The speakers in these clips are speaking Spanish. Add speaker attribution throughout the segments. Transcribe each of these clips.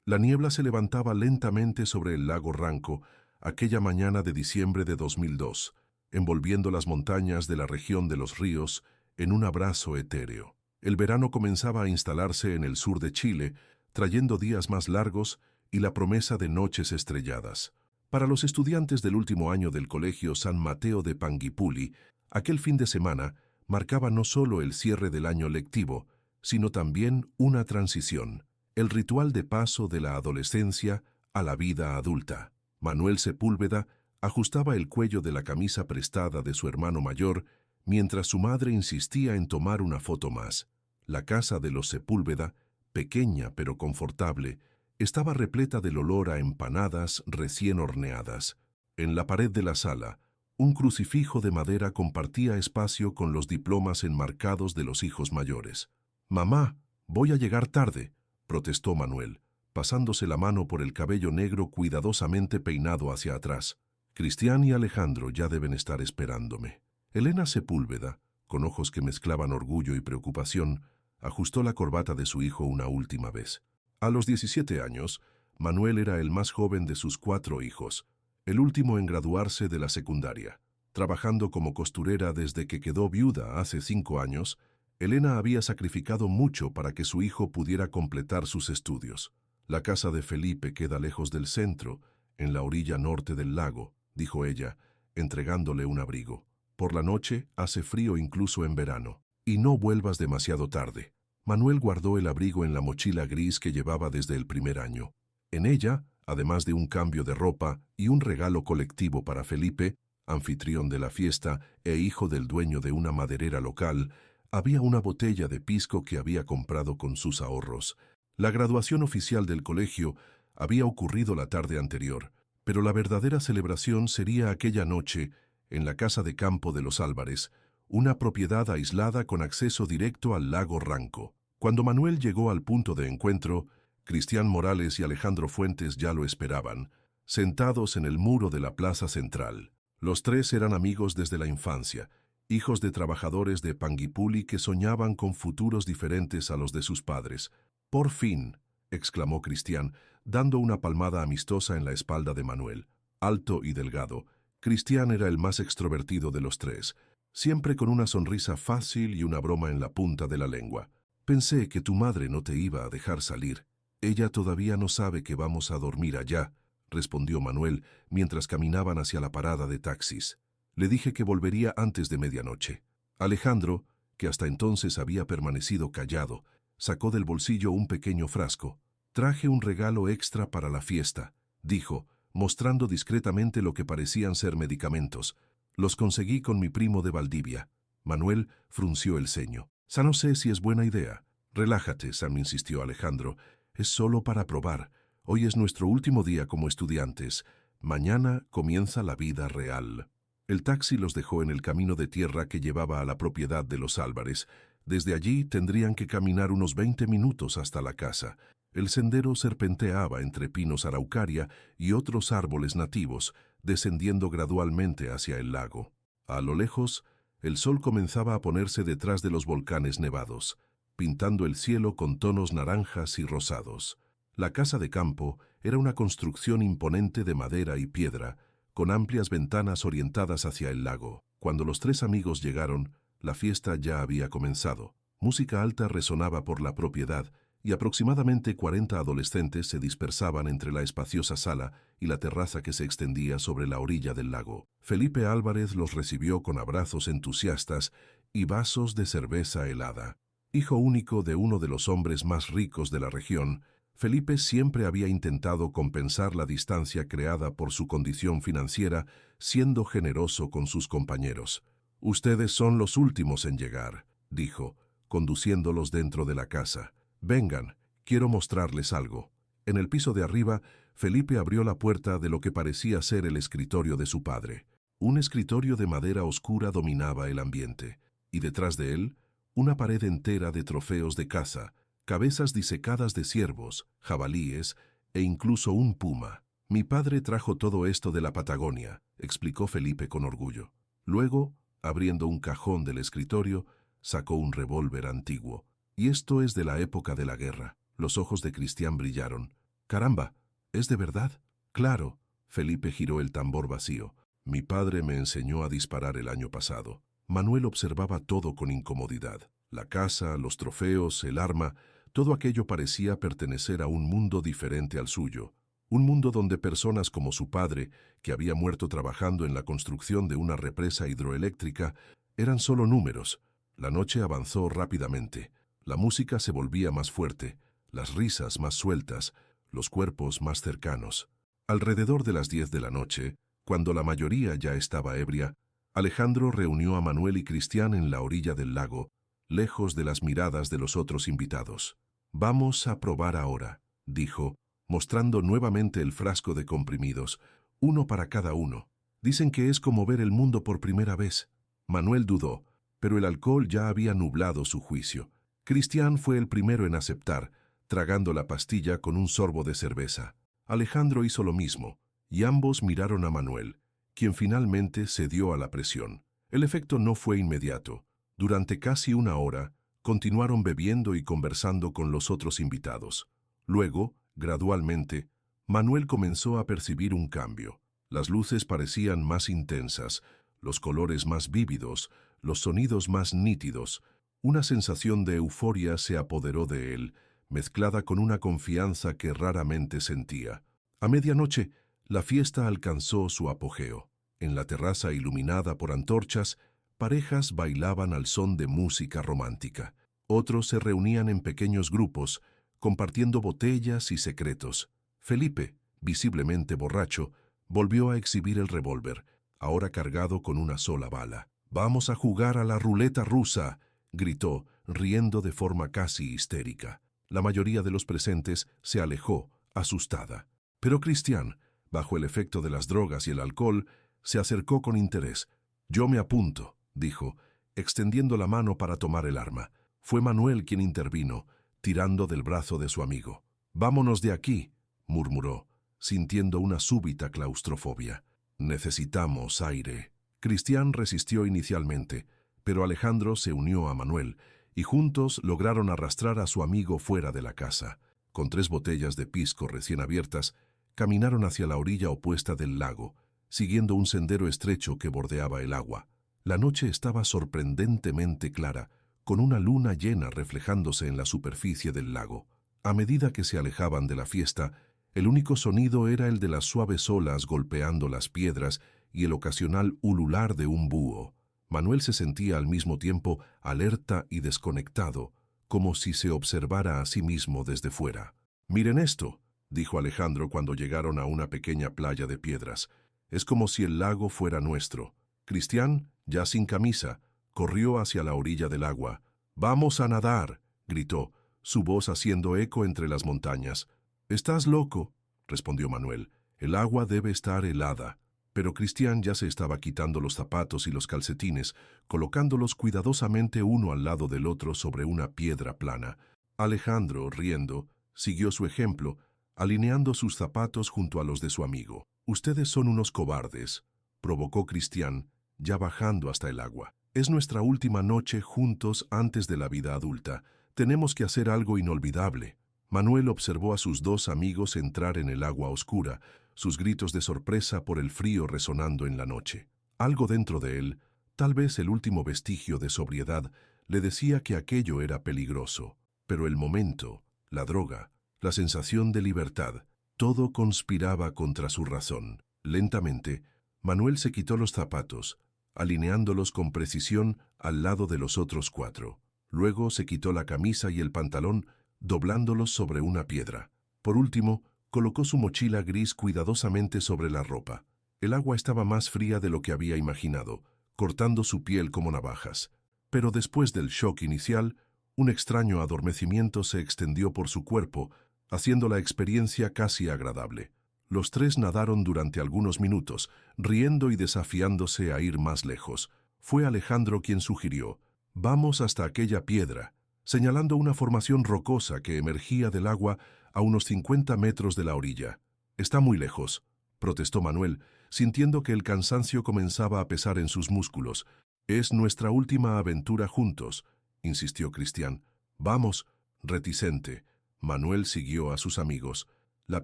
Speaker 1: La niebla se levantaba lentamente sobre el lago Ranco aquella mañana de diciembre de 2002, envolviendo las montañas de la región de los ríos en un abrazo etéreo. El verano comenzaba a instalarse en el sur de Chile, trayendo días más largos y la promesa de noches estrelladas. Para los estudiantes del último año del Colegio San Mateo de Panguipulli, aquel fin de semana marcaba no solo el cierre del año lectivo, sino también una transición, el ritual de paso de la adolescencia a la vida adulta. Manuel Sepúlveda ajustaba el cuello de la camisa prestada de su hermano mayor mientras su madre insistía en tomar una foto más. La casa de los Sepúlveda, pequeña pero confortable, estaba repleta del olor a empanadas recién horneadas. En la pared de la sala, un crucifijo de madera compartía espacio con los diplomas enmarcados de los hijos mayores. «Mamá, voy a llegar tarde», protestó Manuel, pasándose la mano por el cabello negro cuidadosamente peinado hacia atrás. «Cristian y Alejandro ya deben estar esperándome». Elena Sepúlveda, con ojos que mezclaban orgullo y preocupación, ajustó la corbata de su hijo una última vez. A los 17 años, Manuel era el más joven de sus 4 hijos, el último en graduarse de la secundaria. Trabajando como costurera desde que quedó viuda hace 5 años, Elena había sacrificado mucho para que su hijo pudiera completar sus estudios. «La casa de Felipe queda lejos del centro, en la orilla norte del lago», dijo ella, entregándole un abrigo. «Por la noche hace frío incluso en verano. Y no vuelvas demasiado tarde». Manuel guardó el abrigo en la mochila gris que llevaba desde el primer año. En ella, además de un cambio de ropa y un regalo colectivo para Felipe, anfitrión de la fiesta e hijo del dueño de una maderera local, había una botella de pisco que había comprado con sus ahorros. La graduación oficial del colegio había ocurrido la tarde anterior, pero la verdadera celebración sería aquella noche en la casa de campo de los Álvarez, una propiedad aislada con acceso directo al lago Ranco. Cuando Manuel llegó al punto de encuentro, Cristian Morales y Alejandro Fuentes ya lo esperaban, sentados en el muro de la plaza central. Los 3 eran amigos desde la infancia, hijos de trabajadores de Panguipulli que soñaban con futuros diferentes a los de sus padres. «Por fin», exclamó Cristian, dando una palmada amistosa en la espalda de Manuel. Alto y delgado, Cristian era el más extrovertido de los 3, siempre con una sonrisa fácil y una broma en la punta de la lengua. «Pensé que tu madre no te iba a dejar salir. Ella todavía no sabe que vamos a dormir allá», respondió Manuel mientras caminaban hacia la parada de taxis. «Le dije que volvería antes de medianoche». Alejandro, que hasta entonces había permanecido callado, sacó del bolsillo un pequeño frasco. «Traje un regalo extra para la fiesta», dijo, mostrando discretamente lo que parecían ser medicamentos. «Los conseguí con mi primo de Valdivia». Manuel frunció el ceño. «No sé si es buena idea». «Relájate, Sam», insistió Alejandro. «Es solo para probar. Hoy es nuestro último día como estudiantes. Mañana comienza la vida real». El taxi los dejó en el camino de tierra que llevaba a la propiedad de los Álvarez. Desde allí tendrían que caminar unos 20 minutos hasta la casa. El sendero serpenteaba entre pinos araucaria y otros árboles nativos, descendiendo gradualmente hacia el lago. A lo lejos, el sol comenzaba a ponerse detrás de los volcanes nevados, pintando el cielo con tonos naranjas y rosados. La casa de campo era una construcción imponente de madera y piedra, con amplias ventanas orientadas hacia el lago. Cuando los 3 amigos llegaron, la fiesta ya había comenzado. Música alta resonaba por la propiedad y aproximadamente 40 adolescentes se dispersaban entre la espaciosa sala y la terraza que se extendía sobre la orilla del lago. Felipe Álvarez los recibió con abrazos entusiastas y vasos de cerveza helada. Hijo único de uno de los hombres más ricos de la región, Felipe siempre había intentado compensar la distancia creada por su condición financiera, siendo generoso con sus compañeros. «Ustedes son los últimos en llegar», dijo, conduciéndolos dentro de la casa. «Vengan, quiero mostrarles algo». En el piso de arriba, Felipe abrió la puerta de lo que parecía ser el escritorio de su padre. Un escritorio de madera oscura dominaba el ambiente, y detrás de él, una pared entera de trofeos de caza, cabezas disecadas de ciervos, jabalíes e incluso un puma. «Mi padre trajo todo esto de la Patagonia», explicó Felipe con orgullo. Luego, abriendo un cajón del escritorio, sacó un revólver antiguo. «Y esto es de la época de la guerra». Los ojos de Cristian brillaron. Caramba, ¿es de verdad? Claro. Felipe giró el tambor vacío. Mi padre me enseñó a disparar el año pasado. Manuel observaba todo con incomodidad. La casa, los trofeos, el arma, todo aquello parecía pertenecer a un mundo diferente al suyo. Un mundo donde personas como su padre, que había muerto trabajando en la construcción de una represa hidroeléctrica, eran solo números. La noche avanzó rápidamente. La música se volvía más fuerte, las risas más sueltas, los cuerpos más cercanos. Alrededor de las 10 de la noche, cuando la mayoría ya estaba ebria, Alejandro reunió a Manuel y Cristián en la orilla del lago, lejos de las miradas de los otros invitados. «Vamos a probar ahora», dijo, mostrando nuevamente el frasco de comprimidos, uno para cada uno. «Dicen que es como ver el mundo por primera vez». Manuel dudó, pero el alcohol ya había nublado su juicio. Cristián fue el primero en aceptar, tragando la pastilla con un sorbo de cerveza. Alejandro hizo lo mismo, y ambos miraron a Manuel, quien finalmente cedió a la presión. El efecto no fue inmediato. Durante casi una hora, continuaron bebiendo y conversando con los otros invitados. Luego, gradualmente, Manuel comenzó a percibir un cambio. Las luces parecían más intensas, los colores más vívidos, los sonidos más nítidos. Una sensación de euforia se apoderó de él, mezclada con una confianza que raramente sentía. A medianoche, la fiesta alcanzó su apogeo. En la terraza iluminada por antorchas, parejas bailaban al son de música romántica. Otros se reunían en pequeños grupos, compartiendo botellas y secretos. Felipe, visiblemente borracho, volvió a exhibir el revólver, ahora cargado con una sola bala. «Vamos a jugar a la ruleta rusa», gritó, riendo de forma casi histérica. La mayoría de los presentes se alejó, asustada. Pero Cristián, bajo el efecto de las drogas y el alcohol, se acercó con interés. «Yo me apunto», dijo, extendiendo la mano para tomar el arma. Fue Manuel quien intervino, tirando del brazo de su amigo. «Vámonos de aquí», murmuró, sintiendo una súbita claustrofobia. «Necesitamos aire». Cristián resistió inicialmente, pero Alejandro se unió a Manuel, y juntos lograron arrastrar a su amigo fuera de la casa. Con 3 botellas de pisco recién abiertas, caminaron hacia la orilla opuesta del lago, siguiendo un sendero estrecho que bordeaba el agua. La noche estaba sorprendentemente clara, con una luna llena reflejándose en la superficie del lago. A medida que se alejaban de la fiesta, el único sonido era el de las suaves olas golpeando las piedras y el ocasional ulular de un búho. Manuel se sentía al mismo tiempo alerta y desconectado, como si se observara a sí mismo desde fuera. «Miren esto», dijo Alejandro cuando llegaron a una pequeña playa de piedras. «Es como si el lago fuera nuestro». Cristián, ya sin camisa, corrió hacia la orilla del agua. «¡Vamos a nadar!», gritó, su voz haciendo eco entre las montañas. «¿Estás loco?», respondió Manuel. «El agua debe estar helada». Pero Cristián ya se estaba quitando los zapatos y los calcetines, colocándolos cuidadosamente uno al lado del otro sobre una piedra plana. Alejandro, riendo, siguió su ejemplo, alineando sus zapatos junto a los de su amigo. «Ustedes son unos cobardes», provocó Cristián, ya bajando hasta el agua. «Es nuestra última noche juntos antes de la vida adulta. Tenemos que hacer algo inolvidable». Manuel observó a sus 2 amigos entrar en el agua oscura, sus gritos de sorpresa por el frío resonando en la noche. Algo dentro de él, tal vez el último vestigio de sobriedad, le decía que aquello era peligroso. Pero el momento, la droga, la sensación de libertad, todo conspiraba contra su razón. Lentamente, Manuel se quitó los zapatos, alineándolos con precisión al lado de los otros 4. Luego se quitó la camisa y el pantalón, doblándolos sobre una piedra. Por último, colocó su mochila gris cuidadosamente sobre la ropa. El agua estaba más fría de lo que había imaginado, cortando su piel como navajas. Pero después del shock inicial, un extraño adormecimiento se extendió por su cuerpo, haciendo la experiencia casi agradable. Los 3 nadaron durante algunos minutos, riendo y desafiándose a ir más lejos. Fue Alejandro quien sugirió: «Vamos hasta aquella piedra», señalando una formación rocosa que emergía del agua a unos 50 metros de la orilla. «Está muy lejos», protestó Manuel, sintiendo que el cansancio comenzaba a pesar en sus músculos. «Es nuestra última aventura juntos», insistió Cristián. «Vamos», reticente. Manuel siguió a sus amigos. La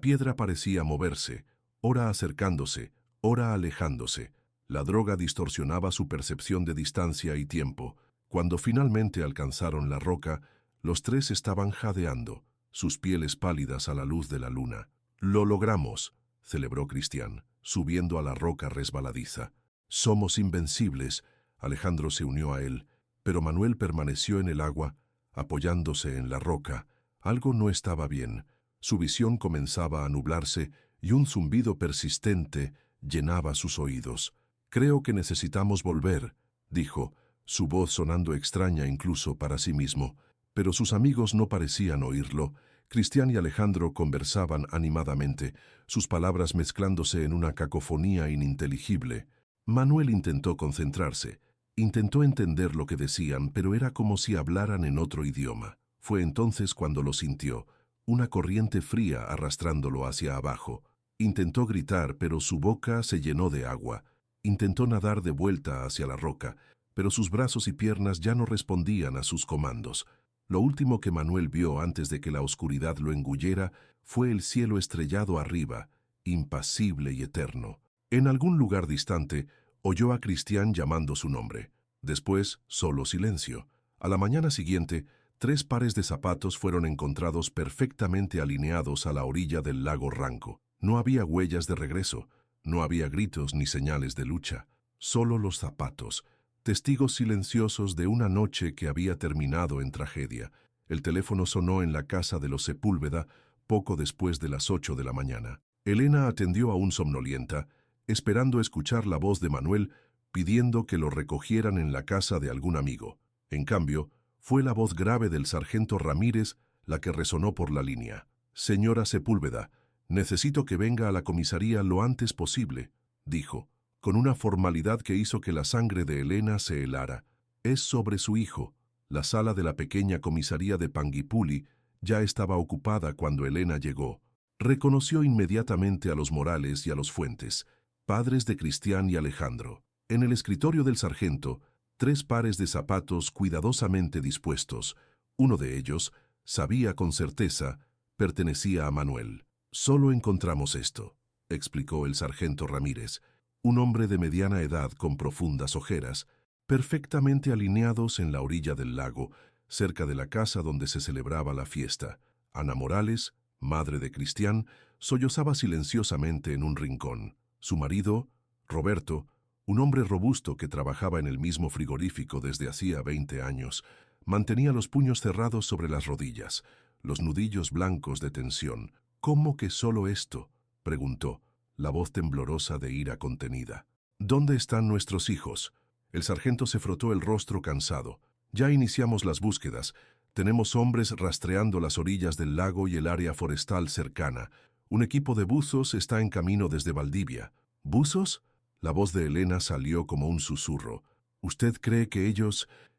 Speaker 1: piedra parecía moverse, ora acercándose, ora alejándose. La droga distorsionaba su percepción de distancia y tiempo. Cuando finalmente alcanzaron la roca, los tres estaban jadeando, sus pieles pálidas a la luz de la luna. «Lo logramos», celebró Cristián, subiendo a la roca resbaladiza. «Somos invencibles», Alejandro se unió a él, pero Manuel permaneció en el agua, apoyándose en la roca. Algo no estaba bien. Su visión comenzaba a nublarse y un zumbido persistente llenaba sus oídos. «Creo que necesitamos volver», dijo, su voz sonando extraña incluso para sí mismo. Pero sus amigos no parecían oírlo. Cristián y Alejandro conversaban animadamente, sus palabras mezclándose en una cacofonía ininteligible. Manuel intentó concentrarse, intentó entender lo que decían, pero era como si hablaran en otro idioma. Fue entonces cuando lo sintió, una corriente fría arrastrándolo hacia abajo. Intentó gritar, pero su boca se llenó de agua. Intentó nadar de vuelta hacia la roca, pero sus brazos y piernas ya no respondían a sus comandos. Lo último que Manuel vio antes de que la oscuridad lo engullera fue el cielo estrellado arriba, impasible y eterno. En algún lugar distante, oyó a Cristián llamando su nombre. Después, solo silencio. A la mañana siguiente, 3 pares de zapatos fueron encontrados perfectamente alineados a la orilla del lago Ranco. No había huellas de regreso, no había gritos ni señales de lucha. Solo los zapatos, testigos silenciosos de una noche que había terminado en tragedia. El teléfono sonó en la casa de los Sepúlveda poco después de las 8 de la mañana. Elena atendió aún somnolienta, esperando escuchar la voz de Manuel pidiendo que lo recogieran en la casa de algún amigo. En cambio, fue la voz grave del sargento Ramírez la que resonó por la línea. «Señora Sepúlveda, necesito que venga a la comisaría lo antes posible», dijo, con una formalidad que hizo que la sangre de Elena se helara. «Es sobre su hijo». La sala de la pequeña comisaría de Panguipulli ya estaba ocupada cuando Elena llegó. Reconoció inmediatamente a los Morales y a los Fuentes, padres de Cristián y Alejandro. En el escritorio del sargento, 3 pares de zapatos cuidadosamente dispuestos. Uno de ellos, sabía con certeza, pertenecía a Manuel. «Solo encontramos esto», explicó el sargento Ramírez, un hombre de mediana edad con profundas ojeras, perfectamente alineados en la orilla del lago, cerca de la casa donde se celebraba la fiesta. Ana Morales, madre de Cristián, sollozaba silenciosamente en un rincón. Su marido, Roberto, un hombre robusto que trabajaba en el mismo frigorífico desde hacía 20 años, mantenía los puños cerrados sobre las rodillas, los nudillos blancos de tensión. «¿Cómo que solo esto?», preguntó, la voz temblorosa de ira contenida. «¿Dónde están nuestros hijos?». El sargento se frotó el rostro cansado. «Ya iniciamos las búsquedas. Tenemos hombres rastreando las orillas del lago y el área forestal cercana. Un equipo de buzos está en camino desde Valdivia». «¿Buzos?». La voz de Elena salió como un susurro. «¿Usted cree que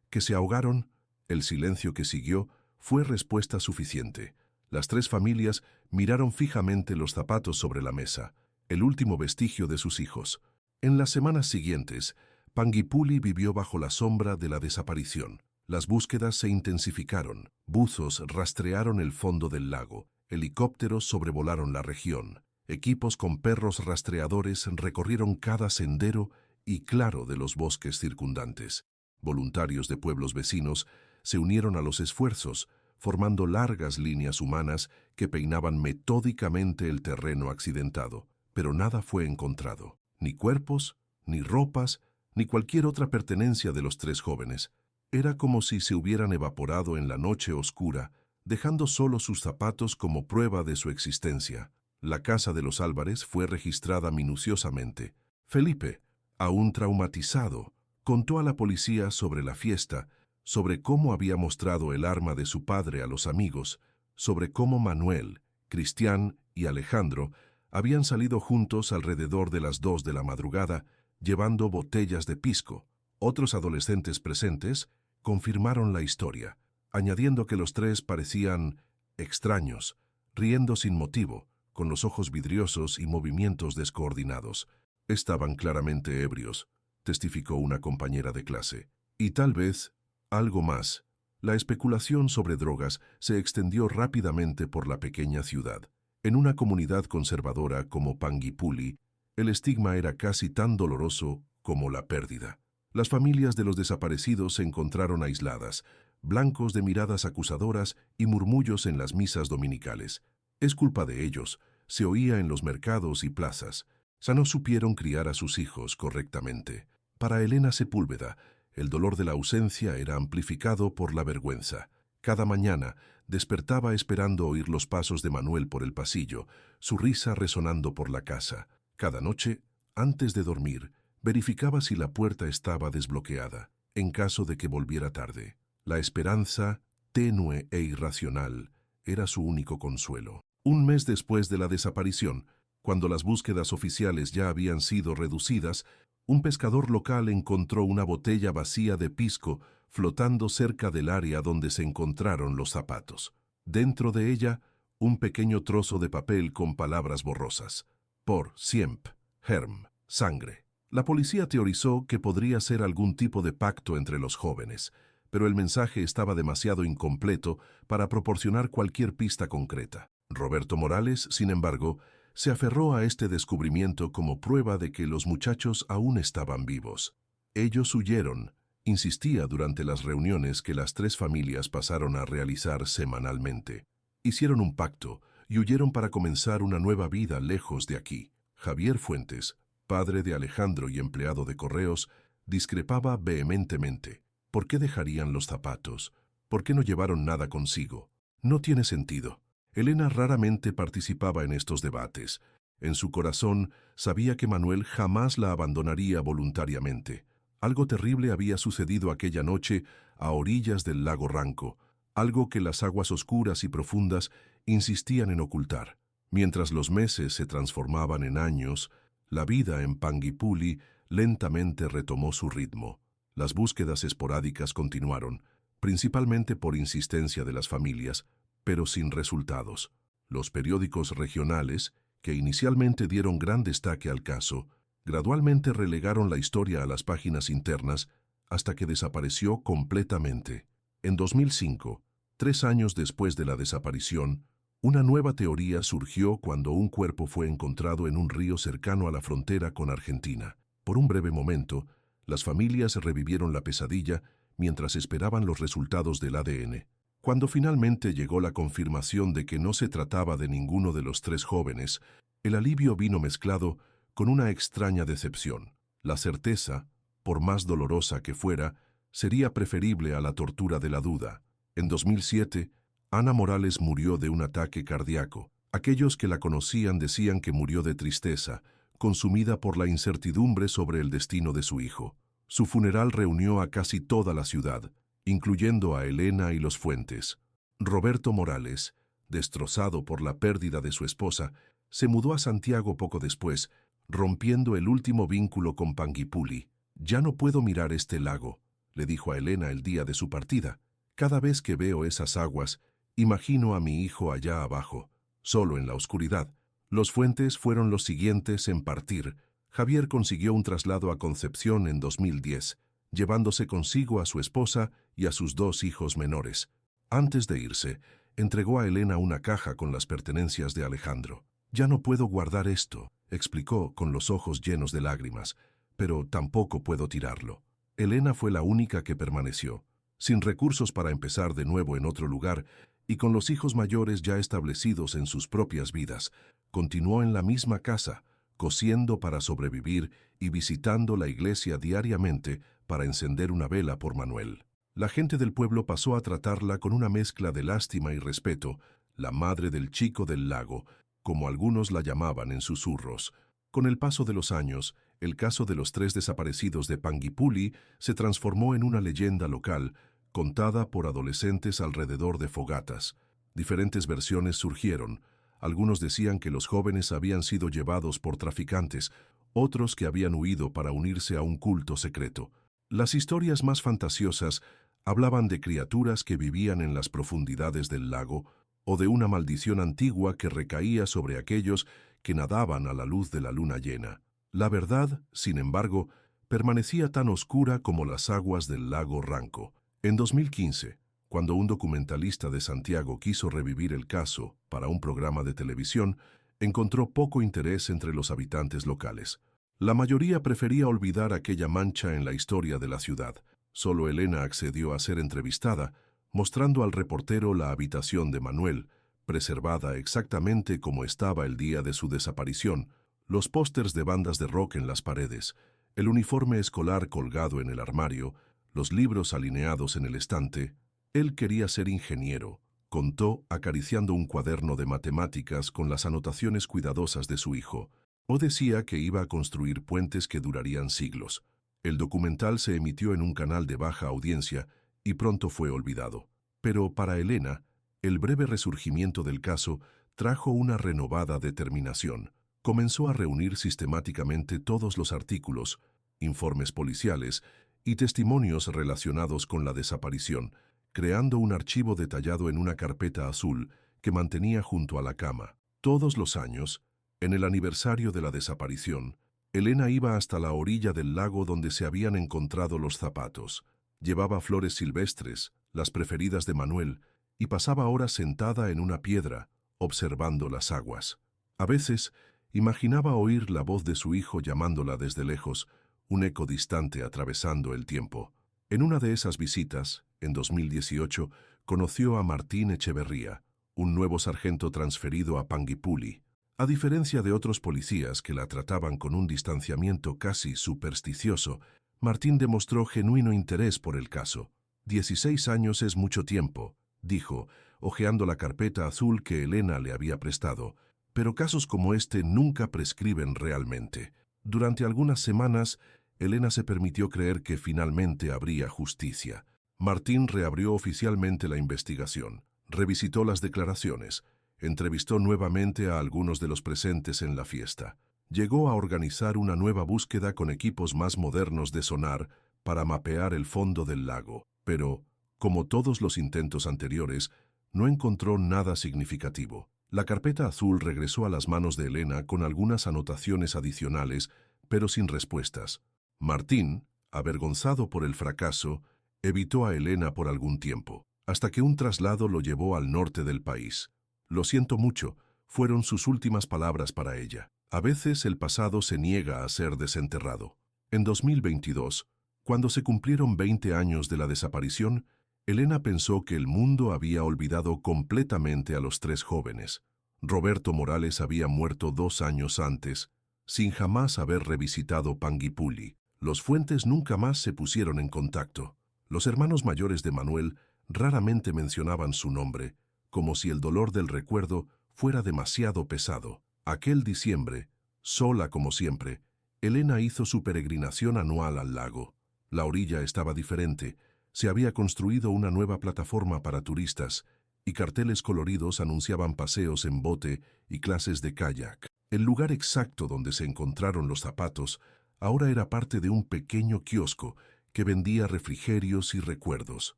Speaker 1: que se ahogaron?». El silencio que siguió fue respuesta suficiente. Las 3 familias miraron fijamente los zapatos sobre la mesa, el último vestigio de sus hijos. En las semanas siguientes, Panguipulli vivió bajo la sombra de la desaparición. Las búsquedas se intensificaron. Buzos rastrearon el fondo del lago. Helicópteros sobrevolaron la región. Equipos con perros rastreadores recorrieron cada sendero y claro de los bosques circundantes. Voluntarios de pueblos vecinos se unieron a los esfuerzos, formando largas líneas humanas que peinaban metódicamente el terreno accidentado. Pero nada fue encontrado. Ni cuerpos, ni ropas, ni cualquier otra pertenencia de los 3 jóvenes. Era como si se hubieran evaporado en la noche oscura, dejando solo sus zapatos como prueba de su existencia. La casa de los Álvarez fue registrada minuciosamente. Felipe, aún traumatizado, contó a la policía sobre la fiesta, sobre cómo había mostrado el arma de su padre a los amigos, sobre cómo Manuel, Cristián y Alejandro habían salido juntos alrededor de las 2 de la madrugada, llevando botellas de pisco. Otros adolescentes presentes confirmaron la historia, añadiendo que los 3 parecían extraños, riendo sin motivo, con los ojos vidriosos y movimientos descoordinados. «Estaban claramente ebrios», testificó una compañera de clase. Y tal vez algo más. La especulación sobre drogas se extendió rápidamente por la pequeña ciudad. En una comunidad conservadora como Panguipulli, el estigma era casi tan doloroso como la pérdida. Las familias de los desaparecidos se encontraron aisladas, blancos de miradas acusadoras y murmullos en las misas dominicales. Es culpa de ellos, se oía en los mercados y plazas. No supieron criar a sus hijos correctamente. Para Elena Sepúlveda, el dolor de la ausencia era amplificado por la vergüenza. Cada mañana despertaba esperando oír los pasos de Manuel por el pasillo, su risa resonando por la casa. Cada noche, antes de dormir, verificaba si la puerta estaba desbloqueada, en caso de que volviera tarde. La esperanza, tenue e irracional, era su único consuelo. Un mes después de la desaparición, cuando las búsquedas oficiales ya habían sido reducidas, un pescador local encontró una botella vacía de pisco flotando cerca del área donde se encontraron los zapatos. Dentro de ella, un pequeño trozo de papel con palabras borrosas. Por Siemp, Herm, sangre. La policía teorizó que podría ser algún tipo de pacto entre los jóvenes, pero el mensaje estaba demasiado incompleto para proporcionar cualquier pista concreta. Roberto Morales, sin embargo, se aferró a este descubrimiento como prueba de que los muchachos aún estaban vivos. Ellos huyeron, insistía durante las reuniones que las tres familias pasaron a realizar semanalmente. Hicieron un pacto y huyeron para comenzar una nueva vida lejos de aquí. Javier Fuentes, padre de Alejandro y empleado de correos, discrepaba vehementemente. ¿Por qué dejarían los zapatos? ¿Por qué no llevaron nada consigo? No tiene sentido. Elena raramente participaba en estos debates. En su corazón sabía que Manuel jamás la abandonaría voluntariamente. Algo terrible había sucedido aquella noche a orillas del lago Ranco, algo que las aguas oscuras y profundas insistían en ocultar. Mientras los meses se transformaban en años, la vida en Panguipulli lentamente retomó su ritmo. Las búsquedas esporádicas continuaron, principalmente por insistencia de las familias, pero sin resultados. Los periódicos regionales, que inicialmente dieron gran destaque al caso, gradualmente relegaron la historia a las páginas internas hasta que desapareció completamente. En 2005, 3 años después de la desaparición, una nueva teoría surgió cuando un cuerpo fue encontrado en un río cercano a la frontera con Argentina. Por un breve momento, las familias revivieron la pesadilla mientras esperaban los resultados del ADN. Cuando finalmente llegó la confirmación de que no se trataba de ninguno de los 3 jóvenes, el alivio vino mezclado con una extraña decepción. La certeza, por más dolorosa que fuera, sería preferible a la tortura de la duda. En 2007, Ana Morales murió de un ataque cardíaco. Aquellos que la conocían decían que murió de tristeza, consumida por la incertidumbre sobre el destino de su hijo. Su funeral reunió a casi toda la ciudad, incluyendo a Elena y los Fuentes. Roberto Morales, destrozado por la pérdida de su esposa, se mudó a Santiago poco después, rompiendo el último vínculo con Panguipulli. «Ya no puedo mirar este lago», le dijo a Elena el día de su partida. «Cada vez que veo esas aguas, imagino a mi hijo allá abajo, solo en la oscuridad». Los Fuentes fueron los siguientes en partir. Javier consiguió un traslado a Concepción en 2010, llevándose consigo a su esposa y a sus 2 hijos menores. Antes de irse, entregó a Elena una caja con las pertenencias de Alejandro. «Ya no puedo guardar esto», explicó con los ojos llenos de lágrimas, «pero tampoco puedo tirarlo». Elena fue la única que permaneció, sin recursos para empezar de nuevo en otro lugar y con los hijos mayores ya establecidos en sus propias vidas. Continuó en la misma casa, cosiendo para sobrevivir y visitando la iglesia diariamente para encender una vela por Manuel. La gente del pueblo pasó a tratarla con una mezcla de lástima y respeto, la madre del chico del lago, como algunos la llamaban en susurros. Con el paso de los años, el caso de los 3 desaparecidos de Panguipulli se transformó en una leyenda local, contada por adolescentes alrededor de fogatas. Diferentes versiones surgieron. Algunos decían que los jóvenes habían sido llevados por traficantes, otros que habían huido para unirse a un culto secreto. Las historias más fantasiosas hablaban de criaturas que vivían en las profundidades del lago o de una maldición antigua que recaía sobre aquellos que nadaban a la luz de la luna llena. La verdad, sin embargo, permanecía tan oscura como las aguas del lago Ranco. En 2015, Cuando un documentalista de Santiago quiso revivir el caso para un programa de televisión, encontró poco interés entre los habitantes locales. La mayoría prefería olvidar aquella mancha en la historia de la ciudad. Solo Elena accedió a ser entrevistada, mostrando al reportero la habitación de Manuel, preservada exactamente como estaba el día de su desaparición, los pósters de bandas de rock en las paredes, el uniforme escolar colgado en el armario, los libros alineados en el estante. Él quería ser ingeniero, contó acariciando un cuaderno de matemáticas con las anotaciones cuidadosas de su hijo. O decía que iba a construir puentes que durarían siglos. El documental se emitió en un canal de baja audiencia y pronto fue olvidado. Pero para Elena, el breve resurgimiento del caso trajo una renovada determinación. Comenzó a reunir sistemáticamente todos los artículos, informes policiales y testimonios relacionados con la desaparición, creando un archivo detallado en una carpeta azul que mantenía junto a la cama. Todos los años, en el aniversario de la desaparición, Elena iba hasta la orilla del lago donde se habían encontrado los zapatos. Llevaba flores silvestres, las preferidas de Manuel, y pasaba horas sentada en una piedra, observando las aguas. A veces, imaginaba oír la voz de su hijo llamándola desde lejos, un eco distante atravesando el tiempo. En una de esas visitas, en 2018, conoció a Martín Echeverría, un nuevo sargento transferido a Panguipulli. A diferencia de otros policías que la trataban con un distanciamiento casi supersticioso, Martín demostró genuino interés por el caso. 16 años es mucho tiempo, dijo, hojeando la carpeta azul que Elena le había prestado, pero casos como este nunca prescriben realmente. Durante algunas semanas, Elena se permitió creer que finalmente habría justicia. Martín reabrió oficialmente la investigación, revisitó las declaraciones, entrevistó nuevamente a algunos de los presentes en la fiesta. Llegó a organizar una nueva búsqueda con equipos más modernos de sonar para mapear el fondo del lago, pero, como todos los intentos anteriores, no encontró nada significativo. La carpeta azul regresó a las manos de Elena con algunas anotaciones adicionales, pero sin respuestas. Martín, avergonzado por el fracaso, evitó a Elena por algún tiempo, hasta que un traslado lo llevó al norte del país. «Lo siento mucho», fueron sus últimas palabras para ella. A veces el pasado se niega a ser desenterrado. En 2022, cuando se cumplieron 20 años de la desaparición, Elena pensó que el mundo había olvidado completamente a los tres jóvenes. Roberto Morales había muerto 2 años antes, sin jamás haber revisitado Panguipulli. Los Fuentes nunca más se pusieron en contacto. Los hermanos mayores de Manuel raramente mencionaban su nombre, como si el dolor del recuerdo fuera demasiado pesado. Aquel diciembre, sola como siempre, Elena hizo su peregrinación anual al lago. La orilla estaba diferente, se había construido una nueva plataforma para turistas, y carteles coloridos anunciaban paseos en bote y clases de kayak. El lugar exacto donde se encontraron los zapatos ahora era parte de un pequeño kiosco que vendía refrigerios y recuerdos.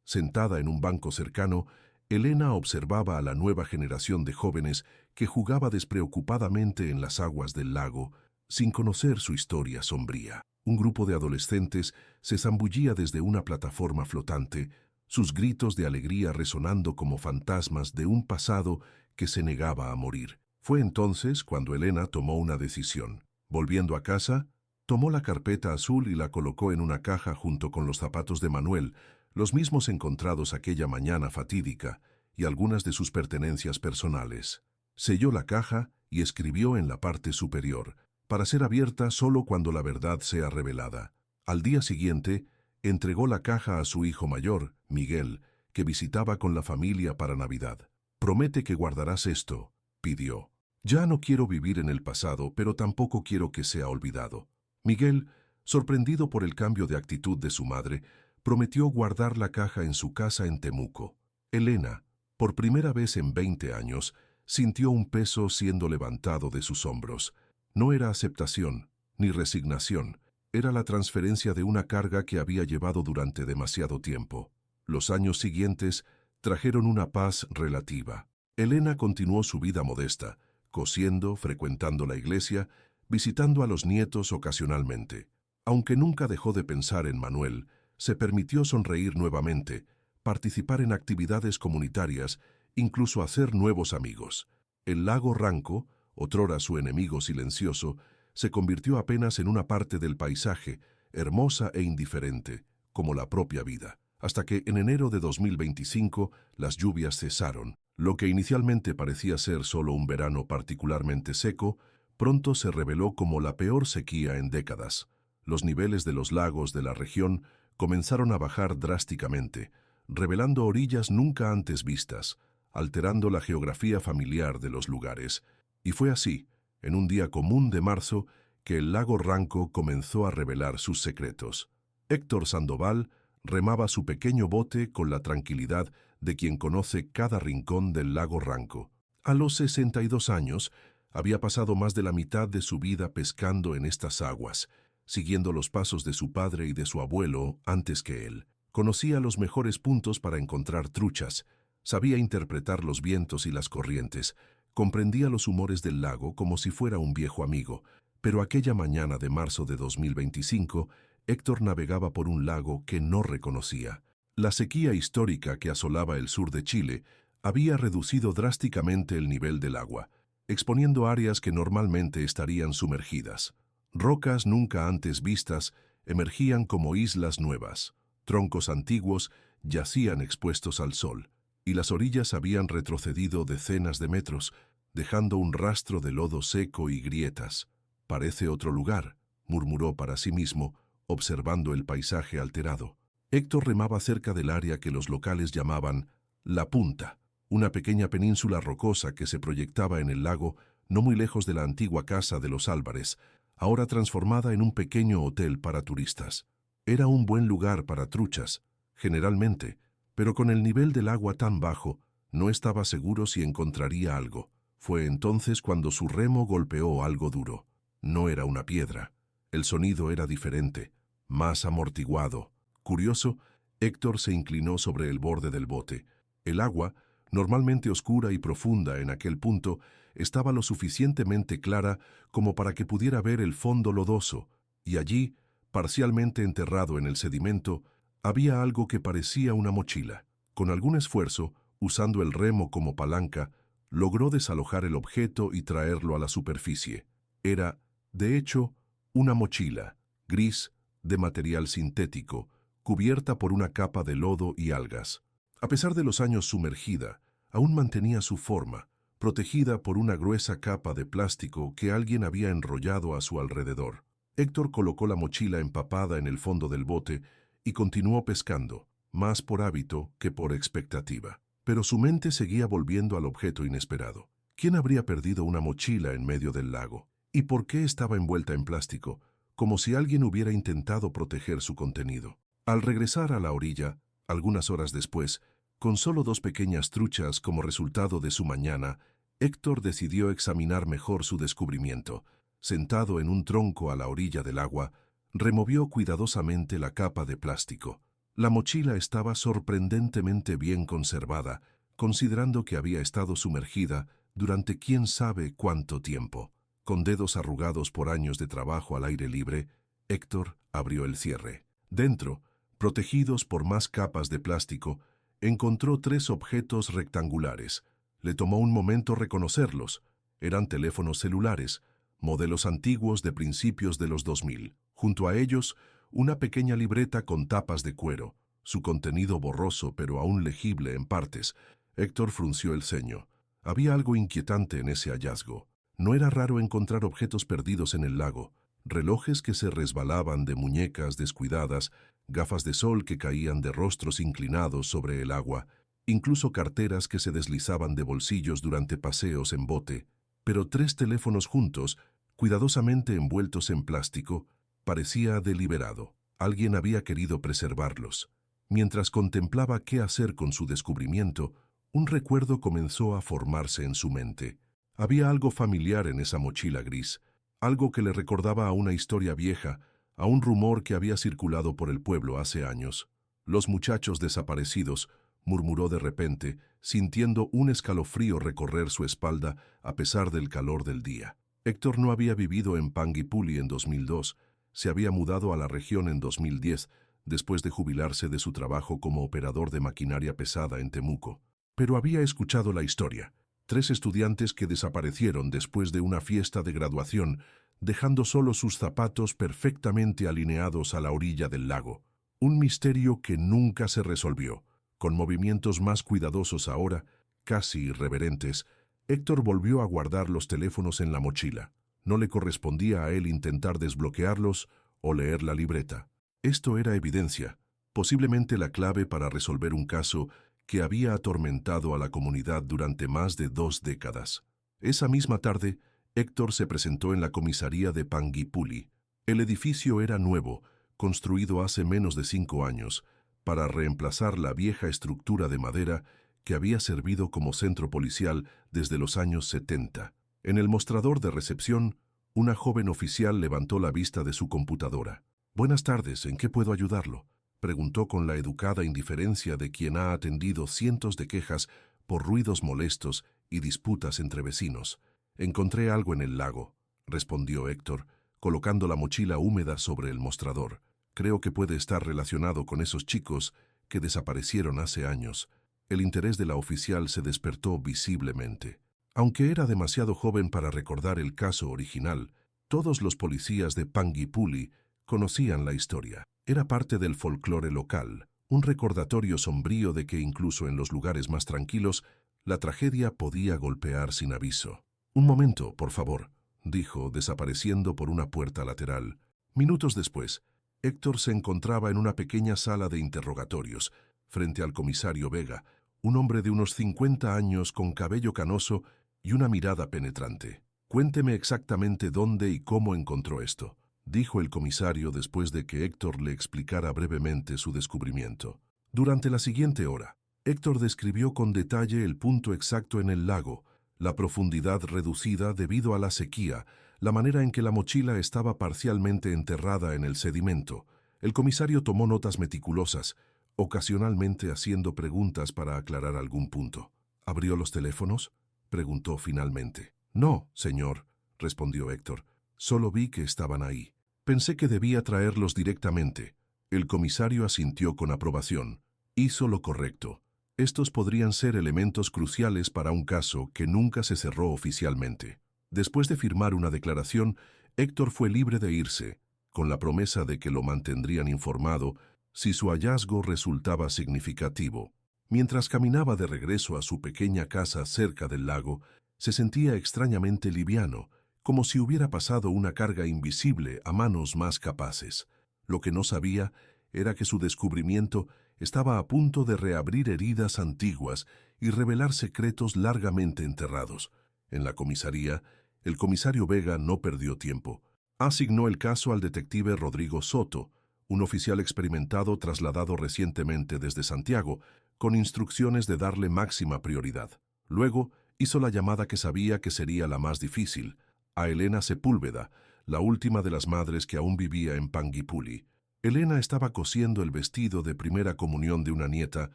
Speaker 1: Sentada en un banco cercano, Elena observaba a la nueva generación de jóvenes que jugaba despreocupadamente en las aguas del lago, sin conocer su historia sombría. Un grupo de adolescentes se zambullía desde una plataforma flotante, sus gritos de alegría resonando como fantasmas de un pasado que se negaba a morir. Fue entonces cuando Elena tomó una decisión. Volviendo a casa, tomó la carpeta azul y la colocó en una caja junto con los zapatos de Manuel, los mismos encontrados aquella mañana fatídica, y algunas de sus pertenencias personales. Selló la caja y escribió en la parte superior, para ser abierta solo cuando la verdad sea revelada. Al día siguiente, entregó la caja a su hijo mayor, Miguel, que visitaba con la familia para Navidad. «Promete que guardarás esto», pidió. «Ya no quiero vivir en el pasado, pero tampoco quiero que sea olvidado». Miguel, sorprendido por el cambio de actitud de su madre, prometió guardar la caja en su casa en Temuco. Elena, por primera vez en 20 años, sintió un peso siendo levantado de sus hombros. No era aceptación, ni resignación, era la transferencia de una carga que había llevado durante demasiado tiempo. Los años siguientes trajeron una paz relativa. Elena continuó su vida modesta, cosiendo, frecuentando la iglesia, visitando a los nietos ocasionalmente. Aunque nunca dejó de pensar en Manuel, se permitió sonreír nuevamente, participar en actividades comunitarias, incluso hacer nuevos amigos. El lago Ranco, otrora su enemigo silencioso, se convirtió apenas en una parte del paisaje, hermosa e indiferente, como la propia vida, hasta que en enero de 2025 las lluvias cesaron. Lo que inicialmente parecía ser solo un verano particularmente seco, pronto se reveló como la peor sequía en décadas. Los niveles de los lagos de la región comenzaron a bajar drásticamente, revelando orillas nunca antes vistas, alterando la geografía familiar de los lugares. Y fue así, en un día común de marzo, que el lago Ranco comenzó a revelar sus secretos. Héctor Sandoval remaba su pequeño bote con la tranquilidad de quien conoce cada rincón del lago Ranco. A los 62 años, había pasado más de la mitad de su vida pescando en estas aguas, siguiendo los pasos de su padre y de su abuelo antes que él. Conocía los mejores puntos para encontrar truchas, sabía interpretar los vientos y las corrientes, comprendía los humores del lago como si fuera un viejo amigo, pero aquella mañana de marzo de 2025, Héctor navegaba por un lago que no reconocía. La sequía histórica que asolaba el sur de Chile había reducido drásticamente el nivel del agua, exponiendo áreas que normalmente estarían sumergidas. Rocas nunca antes vistas emergían como islas nuevas. Troncos antiguos yacían expuestos al sol, y las orillas habían retrocedido decenas de metros, dejando un rastro de lodo seco y grietas. «Parece otro lugar», murmuró para sí mismo, observando el paisaje alterado. Héctor remaba cerca del área que los locales llamaban La Punta, una pequeña península rocosa que se proyectaba en el lago no muy lejos de la antigua casa de los Álvarez, ahora transformada en un pequeño hotel para turistas. Era un buen lugar para truchas, generalmente, pero con el nivel del agua tan bajo, no estaba seguro si encontraría algo. Fue entonces cuando su remo golpeó algo duro. No era una piedra. El sonido era diferente, más amortiguado. Curioso, Héctor se inclinó sobre el borde del bote. El agua, normalmente oscura y profunda en aquel punto, estaba lo suficientemente clara como para que pudiera ver el fondo lodoso, y allí, parcialmente enterrado en el sedimento, había algo que parecía una mochila. Con algún esfuerzo, usando el remo como palanca, logró desalojar el objeto y traerlo a la superficie. Era, de hecho, una mochila, gris, de material sintético, cubierta por una capa de lodo y algas. A pesar de los años sumergida, aún mantenía su forma, protegida por una gruesa capa de plástico que alguien había enrollado a su alrededor. Héctor colocó la mochila empapada en el fondo del bote y continuó pescando, más por hábito que por expectativa. Pero su mente seguía volviendo al objeto inesperado. ¿Quién habría perdido una mochila en medio del lago? ¿Y por qué estaba envuelta en plástico, como si alguien hubiera intentado proteger su contenido? Al regresar a la orilla, algunas horas después, con solo 2 pequeñas truchas como resultado de su mañana, Héctor decidió examinar mejor su descubrimiento. Sentado en un tronco a la orilla del agua, removió cuidadosamente la capa de plástico. La mochila estaba sorprendentemente bien conservada, considerando que había estado sumergida durante quién sabe cuánto tiempo. Con dedos arrugados por años de trabajo al aire libre, Héctor abrió el cierre. Dentro, protegidos por más capas de plástico, encontró 3 objetos rectangulares. Le tomó un momento reconocerlos. Eran teléfonos celulares, modelos antiguos de principios de los 2000. Junto a ellos, una pequeña libreta con tapas de cuero, su contenido borroso pero aún legible en partes. Héctor frunció el ceño. Había algo inquietante en ese hallazgo. No era raro encontrar objetos perdidos en el lago, relojes que se resbalaban de muñecas descuidadas, gafas de sol que caían de rostros inclinados sobre el agua, incluso carteras que se deslizaban de bolsillos durante paseos en bote. Pero 3 teléfonos juntos, cuidadosamente envueltos en plástico, parecía deliberado. Alguien había querido preservarlos. Mientras contemplaba qué hacer con su descubrimiento, un recuerdo comenzó a formarse en su mente. Había algo familiar en esa mochila gris, algo que le recordaba a una historia vieja, a un rumor que había circulado por el pueblo hace años. «Los muchachos desaparecidos», murmuró de repente, sintiendo un escalofrío recorrer su espalda a pesar del calor del día. Héctor no había vivido en Panguipulli en 2002, se había mudado a la región en 2010, después de jubilarse de su trabajo como operador de maquinaria pesada en Temuco. Pero había escuchado la historia. 3 estudiantes que desaparecieron después de una fiesta de graduación, dejando solo sus zapatos perfectamente alineados a la orilla del lago. Un misterio que nunca se resolvió. Con movimientos más cuidadosos ahora, casi irreverentes, Héctor volvió a guardar los teléfonos en la mochila. No le correspondía a él intentar desbloquearlos o leer la libreta. Esto era evidencia, posiblemente la clave para resolver un caso que había atormentado a la comunidad durante más de 2 décadas. Esa misma tarde, Héctor se presentó en la comisaría de Panguipulli. El edificio era nuevo, construido hace menos de 5 años, para reemplazar la vieja estructura de madera que había servido como centro policial desde los años 70. En el mostrador de recepción, una joven oficial levantó la vista de su computadora. «Buenas tardes, ¿en qué puedo ayudarlo?», preguntó con la educada indiferencia de quien ha atendido cientos de quejas por ruidos molestos y disputas entre vecinos. «Encontré algo en el lago», respondió Héctor, colocando la mochila húmeda sobre el mostrador. «Creo que puede estar relacionado con esos chicos que desaparecieron hace años». El interés de la oficial se despertó visiblemente. Aunque era demasiado joven para recordar el caso original, todos los policías de Panguipulli conocían la historia. Era parte del folclore local, un recordatorio sombrío de que incluso en los lugares más tranquilos, la tragedia podía golpear sin aviso. «Un momento, por favor», dijo, desapareciendo por una puerta lateral. Minutos después, Héctor se encontraba en una pequeña sala de interrogatorios, frente al comisario Vega, un hombre de unos 50 años con cabello canoso y una mirada penetrante. «Cuénteme exactamente dónde y cómo encontró esto», dijo el comisario después de que Héctor le explicara brevemente su descubrimiento. Durante la siguiente hora, Héctor describió con detalle el punto exacto en el lago, la profundidad reducida debido a la sequía, la manera en que la mochila estaba parcialmente enterrada en el sedimento. El comisario tomó notas meticulosas, ocasionalmente haciendo preguntas para aclarar algún punto. «¿Abrió los teléfonos?», preguntó finalmente. «No, señor», respondió Héctor. «Solo vi que estaban ahí. Pensé que debía traerlos directamente». El comisario asintió con aprobación. Hizo lo correcto. Estos podrían ser elementos cruciales para un caso que nunca se cerró oficialmente. Después de firmar una declaración, Héctor fue libre de irse, con la promesa de que lo mantendrían informado si su hallazgo resultaba significativo. Mientras caminaba de regreso a su pequeña casa cerca del lago, se sentía extrañamente liviano, como si hubiera pasado una carga invisible a manos más capaces. Lo que no sabía era que su descubrimiento estaba a punto de reabrir heridas antiguas y revelar secretos largamente enterrados. En la comisaría, el comisario Vega no perdió tiempo. Asignó el caso al detective Rodrigo Soto, un oficial experimentado trasladado recientemente desde Santiago, con instrucciones de darle máxima prioridad. Luego hizo la llamada que sabía que sería la más difícil, a Elena Sepúlveda, la última de las madres que aún vivía en Panguipulli. Elena estaba cosiendo el vestido de primera comunión de una nieta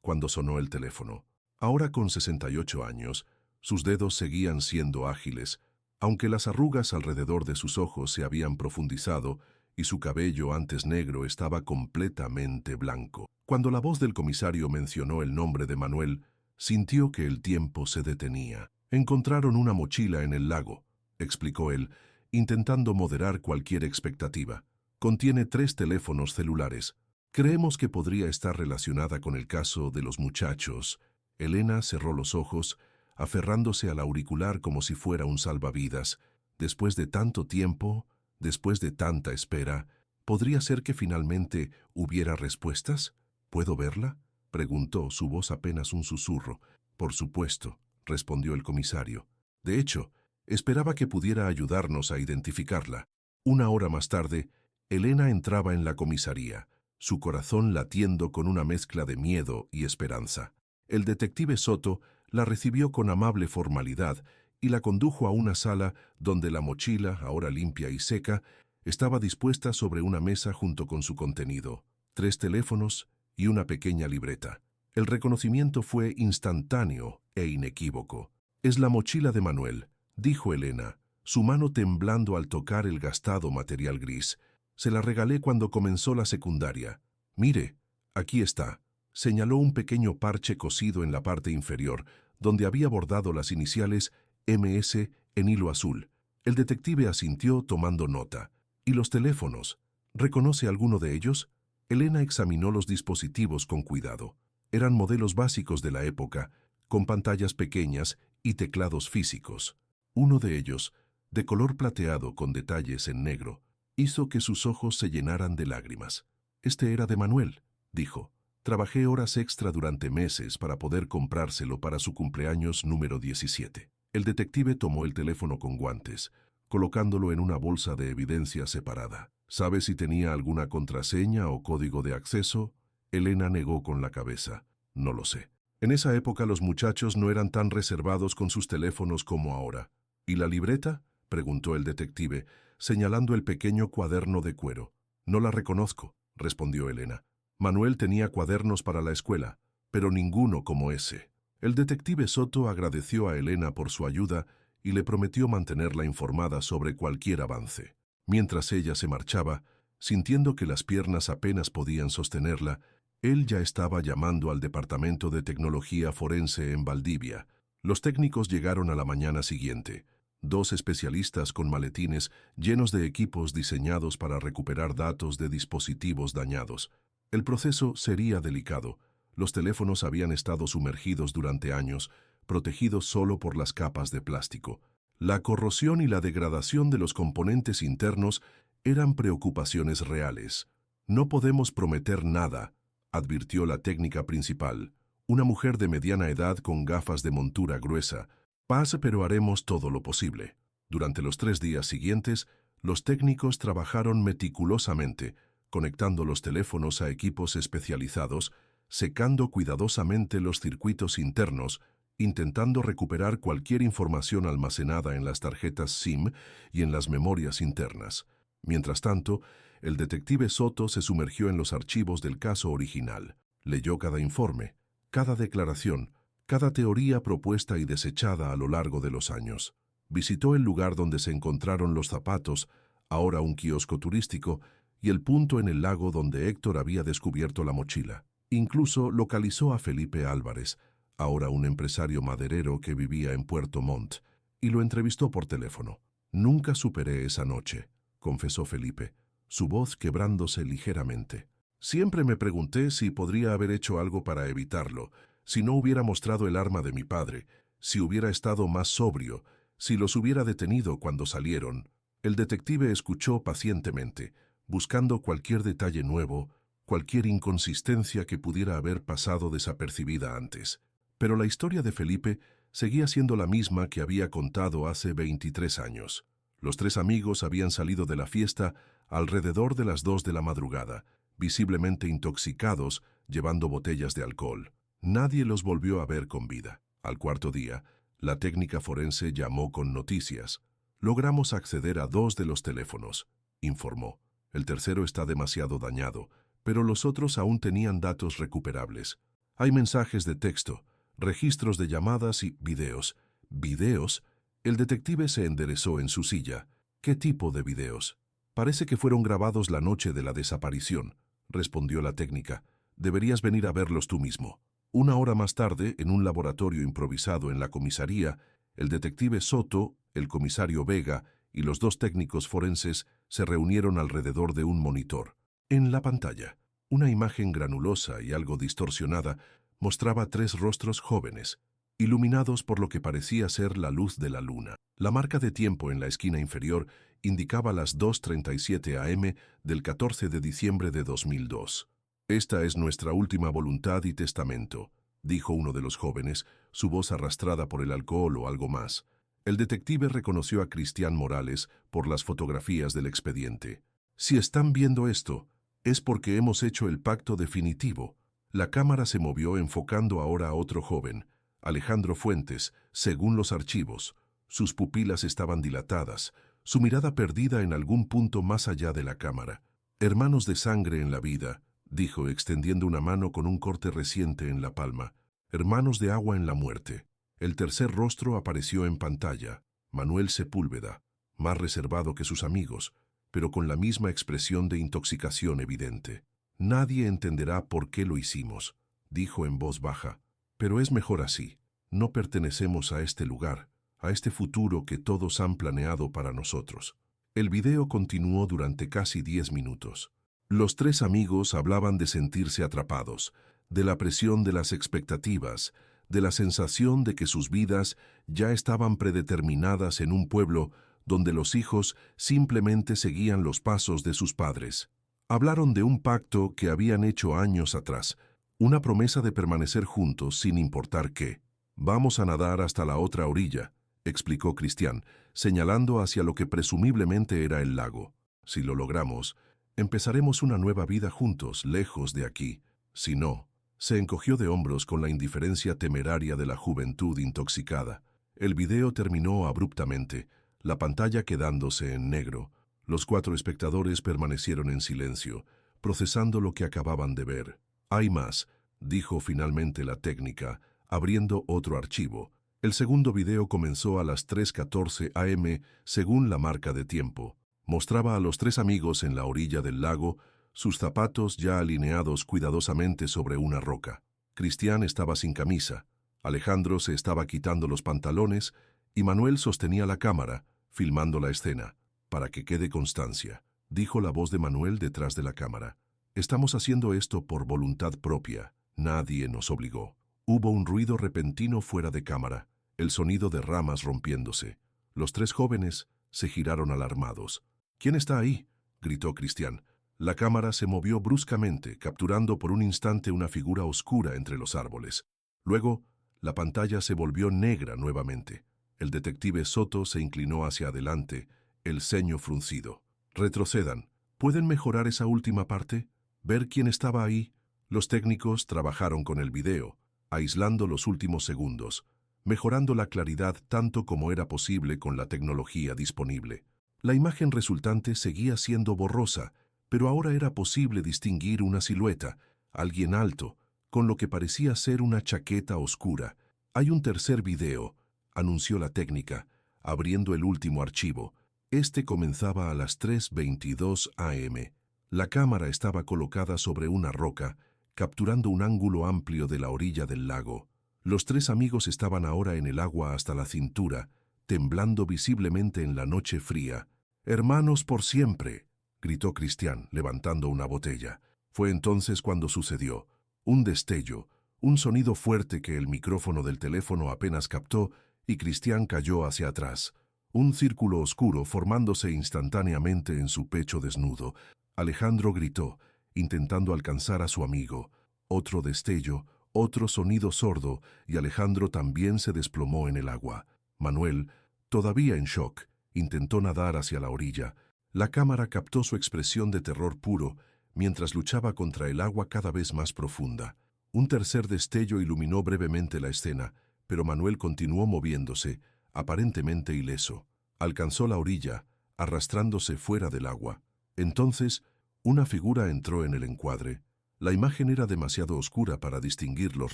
Speaker 1: cuando sonó el teléfono. Ahora con 68 años, sus dedos seguían siendo ágiles, aunque las arrugas alrededor de sus ojos se habían profundizado y su cabello antes negro estaba completamente blanco. Cuando la voz del comisario mencionó el nombre de Manuel, sintió que el tiempo se detenía. «Encontraron una mochila en el lago», explicó él, intentando moderar cualquier expectativa. «Contiene 3 teléfonos celulares. Creemos que podría estar relacionada con el caso de los muchachos». Elena cerró los ojos, aferrándose al auricular como si fuera un salvavidas. Después de tanto tiempo, después de tanta espera, ¿podría ser que finalmente hubiera respuestas? ¿Puedo verla?, preguntó, su voz apenas un susurro. «Por supuesto», respondió el comisario. «De hecho, esperaba que pudiera ayudarnos a identificarla». 1 hora más tarde, Elena entraba en la comisaría, su corazón latiendo con una mezcla de miedo y esperanza. El detective Soto la recibió con amable formalidad y la condujo a una sala donde la mochila, ahora limpia y seca, estaba dispuesta sobre una mesa junto con su contenido, 3 teléfonos y una pequeña libreta. El reconocimiento fue instantáneo e inequívoco. «Es la mochila de Manuel», dijo Elena, su mano temblando al tocar el gastado material gris. «Se la regalé cuando comenzó la secundaria. Mire, aquí está. Señaló un pequeño parche cosido en la parte inferior, donde había bordado las iniciales MS en hilo azul. El detective asintió tomando nota. ¿Y los teléfonos? ¿Reconoce alguno de ellos? Elena examinó los dispositivos con cuidado. Eran modelos básicos de la época, con pantallas pequeñas y teclados físicos. Uno de ellos, de color plateado con detalles en negro, hizo que sus ojos se llenaran de lágrimas. Este era de Manuel, dijo. Trabajé horas extra durante meses para poder comprárselo para su cumpleaños número 17. El detective tomó el teléfono con guantes, colocándolo en una bolsa de evidencia separada. ¿Sabe si tenía alguna contraseña o código de acceso? Elena negó con la cabeza. No lo sé. En esa época los muchachos no eran tan reservados con sus teléfonos como ahora. ¿Y la libreta?, preguntó el detective, señalando el pequeño cuaderno de cuero. No la reconozco, respondió Elena. Manuel tenía cuadernos para la escuela, pero ninguno como ese. El detective Soto agradeció a Elena por su ayuda y le prometió mantenerla informada sobre cualquier avance. Mientras ella se marchaba, sintiendo que las piernas apenas podían sostenerla, él ya estaba llamando al Departamento de Tecnología Forense en Valdivia. Los técnicos llegaron a la mañana siguiente. 2 especialistas con maletines llenos de equipos diseñados para recuperar datos de dispositivos dañados. El proceso sería delicado. Los teléfonos habían estado sumergidos durante años, protegidos solo por las capas de plástico. La corrosión y la degradación de los componentes internos eran preocupaciones reales. No podemos prometer nada, advirtió la técnica principal, una mujer de mediana edad con gafas de montura gruesa. Pase, pero haremos todo lo posible. Durante los 3 días siguientes, los técnicos trabajaron meticulosamente, conectando los teléfonos a equipos especializados, secando cuidadosamente los circuitos internos, intentando recuperar cualquier información almacenada en las tarjetas SIM y en las memorias internas. Mientras tanto, el detective Soto se sumergió en los archivos del caso original. Leyó cada informe, cada declaración, cada teoría propuesta y desechada a lo largo de los años. Visitó el lugar donde se encontraron los zapatos, ahora un kiosco turístico, y el punto en el lago donde Héctor había descubierto la mochila. Incluso localizó a Felipe Álvarez, ahora un empresario maderero que vivía en Puerto Montt, y lo entrevistó por teléfono. Nunca superé esa noche, confesó Felipe, su voz quebrándose ligeramente. Siempre me pregunté si podría haber hecho algo para evitarlo, si no hubiera mostrado el arma de mi padre, si hubiera estado más sobrio, si los hubiera detenido cuando salieron. El detective escuchó pacientemente, buscando cualquier detalle nuevo, cualquier inconsistencia que pudiera haber pasado desapercibida antes. Pero la historia de Felipe seguía siendo la misma que había contado hace 23 años. Los 3 amigos habían salido de la fiesta alrededor de las 2 de la madrugada, visiblemente intoxicados, llevando botellas de alcohol. Nadie los volvió a ver con vida. Al 4.º día, la técnica forense llamó con noticias. Logramos acceder a 2 de los teléfonos, informó. El tercero está demasiado dañado, pero los otros aún tenían datos recuperables. Hay mensajes de texto, registros de llamadas y videos. ¿Videos? El detective se enderezó en su silla. ¿Qué tipo de videos? Parece que fueron grabados la noche de la desaparición, respondió la técnica. Deberías venir a verlos tú mismo. 1 hora más tarde, en un laboratorio improvisado en la comisaría, el detective Soto, el comisario Vega y los 2 técnicos forenses se reunieron alrededor de un monitor. En la pantalla, una imagen granulosa y algo distorsionada mostraba 3 rostros jóvenes, iluminados por lo que parecía ser la luz de la luna. La marca de tiempo en la esquina inferior indicaba las 2:37 am del 14 de diciembre de 2002. «Esta es nuestra última voluntad y testamento», dijo uno de los jóvenes, su voz arrastrada por el alcohol o algo más. El detective reconoció a Cristian Morales por las fotografías del expediente. «Si están viendo esto, es porque hemos hecho el pacto definitivo». La cámara se movió enfocando ahora a otro joven, Alejandro Fuentes, según los archivos. Sus pupilas estaban dilatadas, su mirada perdida en algún punto más allá de la cámara. «Hermanos de sangre en la vida», dijo extendiendo una mano con un corte reciente en la palma. «Hermanos de agua en la muerte». El tercer rostro apareció en pantalla, Manuel Sepúlveda, más reservado que sus amigos, pero con la misma expresión de intoxicación evidente. Nadie entenderá por qué lo hicimos, dijo en voz baja. Pero es mejor así. No pertenecemos a este lugar, a este futuro que todos han planeado para nosotros. El video continuó durante casi 10 minutos. Los tres amigos hablaban de sentirse atrapados, de la presión de las expectativas, de la sensación de que sus vidas ya estaban predeterminadas en un pueblo donde los hijos simplemente seguían los pasos de sus padres. Hablaron de un pacto que habían hecho años atrás, una promesa de permanecer juntos sin importar qué. «Vamos a nadar hasta la otra orilla», explicó Cristian, señalando hacia lo que presumiblemente era el lago. «Si lo logramos, empezaremos una nueva vida juntos, lejos de aquí. Si no», se encogió de hombros con la indiferencia temeraria de la juventud intoxicada. El video terminó abruptamente, la pantalla quedándose en negro. Los 4 espectadores permanecieron en silencio, procesando lo que acababan de ver. «Hay más», dijo finalmente la técnica, abriendo otro archivo. El segundo video comenzó a las 3:14 am, según la marca de tiempo. Mostraba a los 3 amigos en la orilla del lago, sus zapatos ya alineados cuidadosamente sobre una roca. Cristian estaba sin camisa, Alejandro se estaba quitando los pantalones y Manuel sostenía la cámara, filmando la escena. «Para que quede constancia», dijo la voz de Manuel detrás de la cámara. «Estamos haciendo esto por voluntad propia. Nadie nos obligó». Hubo un ruido repentino fuera de cámara, el sonido de ramas rompiéndose. Los 3 jóvenes se giraron alarmados. «¿Quién está ahí?», gritó Cristian. La cámara se movió bruscamente, capturando por un instante una figura oscura entre los árboles. Luego, la pantalla se volvió negra nuevamente. El detective Soto se inclinó hacia adelante, el ceño fruncido. «Retrocedan. ¿Pueden mejorar esa última parte? ¿Ver quién estaba ahí?» Los técnicos trabajaron con el video, aislando los últimos segundos, mejorando la claridad tanto como era posible con la tecnología disponible. La imagen resultante seguía siendo borrosa, pero ahora era posible distinguir una silueta, alguien alto, con lo que parecía ser una chaqueta oscura. «Hay un tercer video», anunció la técnica, abriendo el último archivo. Este comenzaba a las 3:22 am. La cámara estaba colocada sobre una roca, capturando un ángulo amplio de la orilla del lago. Los 3 amigos estaban ahora en el agua hasta la cintura, temblando visiblemente en la noche fría. «Hermanos por siempre», gritó Cristian, levantando una botella. Fue entonces cuando sucedió. Un destello, un sonido fuerte que el micrófono del teléfono apenas captó, y Cristian cayó hacia atrás. Un círculo oscuro formándose instantáneamente en su pecho desnudo. Alejandro gritó, intentando alcanzar a su amigo. Otro destello, otro sonido sordo, y Alejandro también se desplomó en el agua. Manuel, todavía en shock, intentó nadar hacia la orilla. La cámara captó su expresión de terror puro, mientras luchaba contra el agua cada vez más profunda. Un tercer destello iluminó brevemente la escena, pero Manuel continuó moviéndose, aparentemente ileso. Alcanzó la orilla, arrastrándose fuera del agua. Entonces, una figura entró en el encuadre. La imagen era demasiado oscura para distinguir los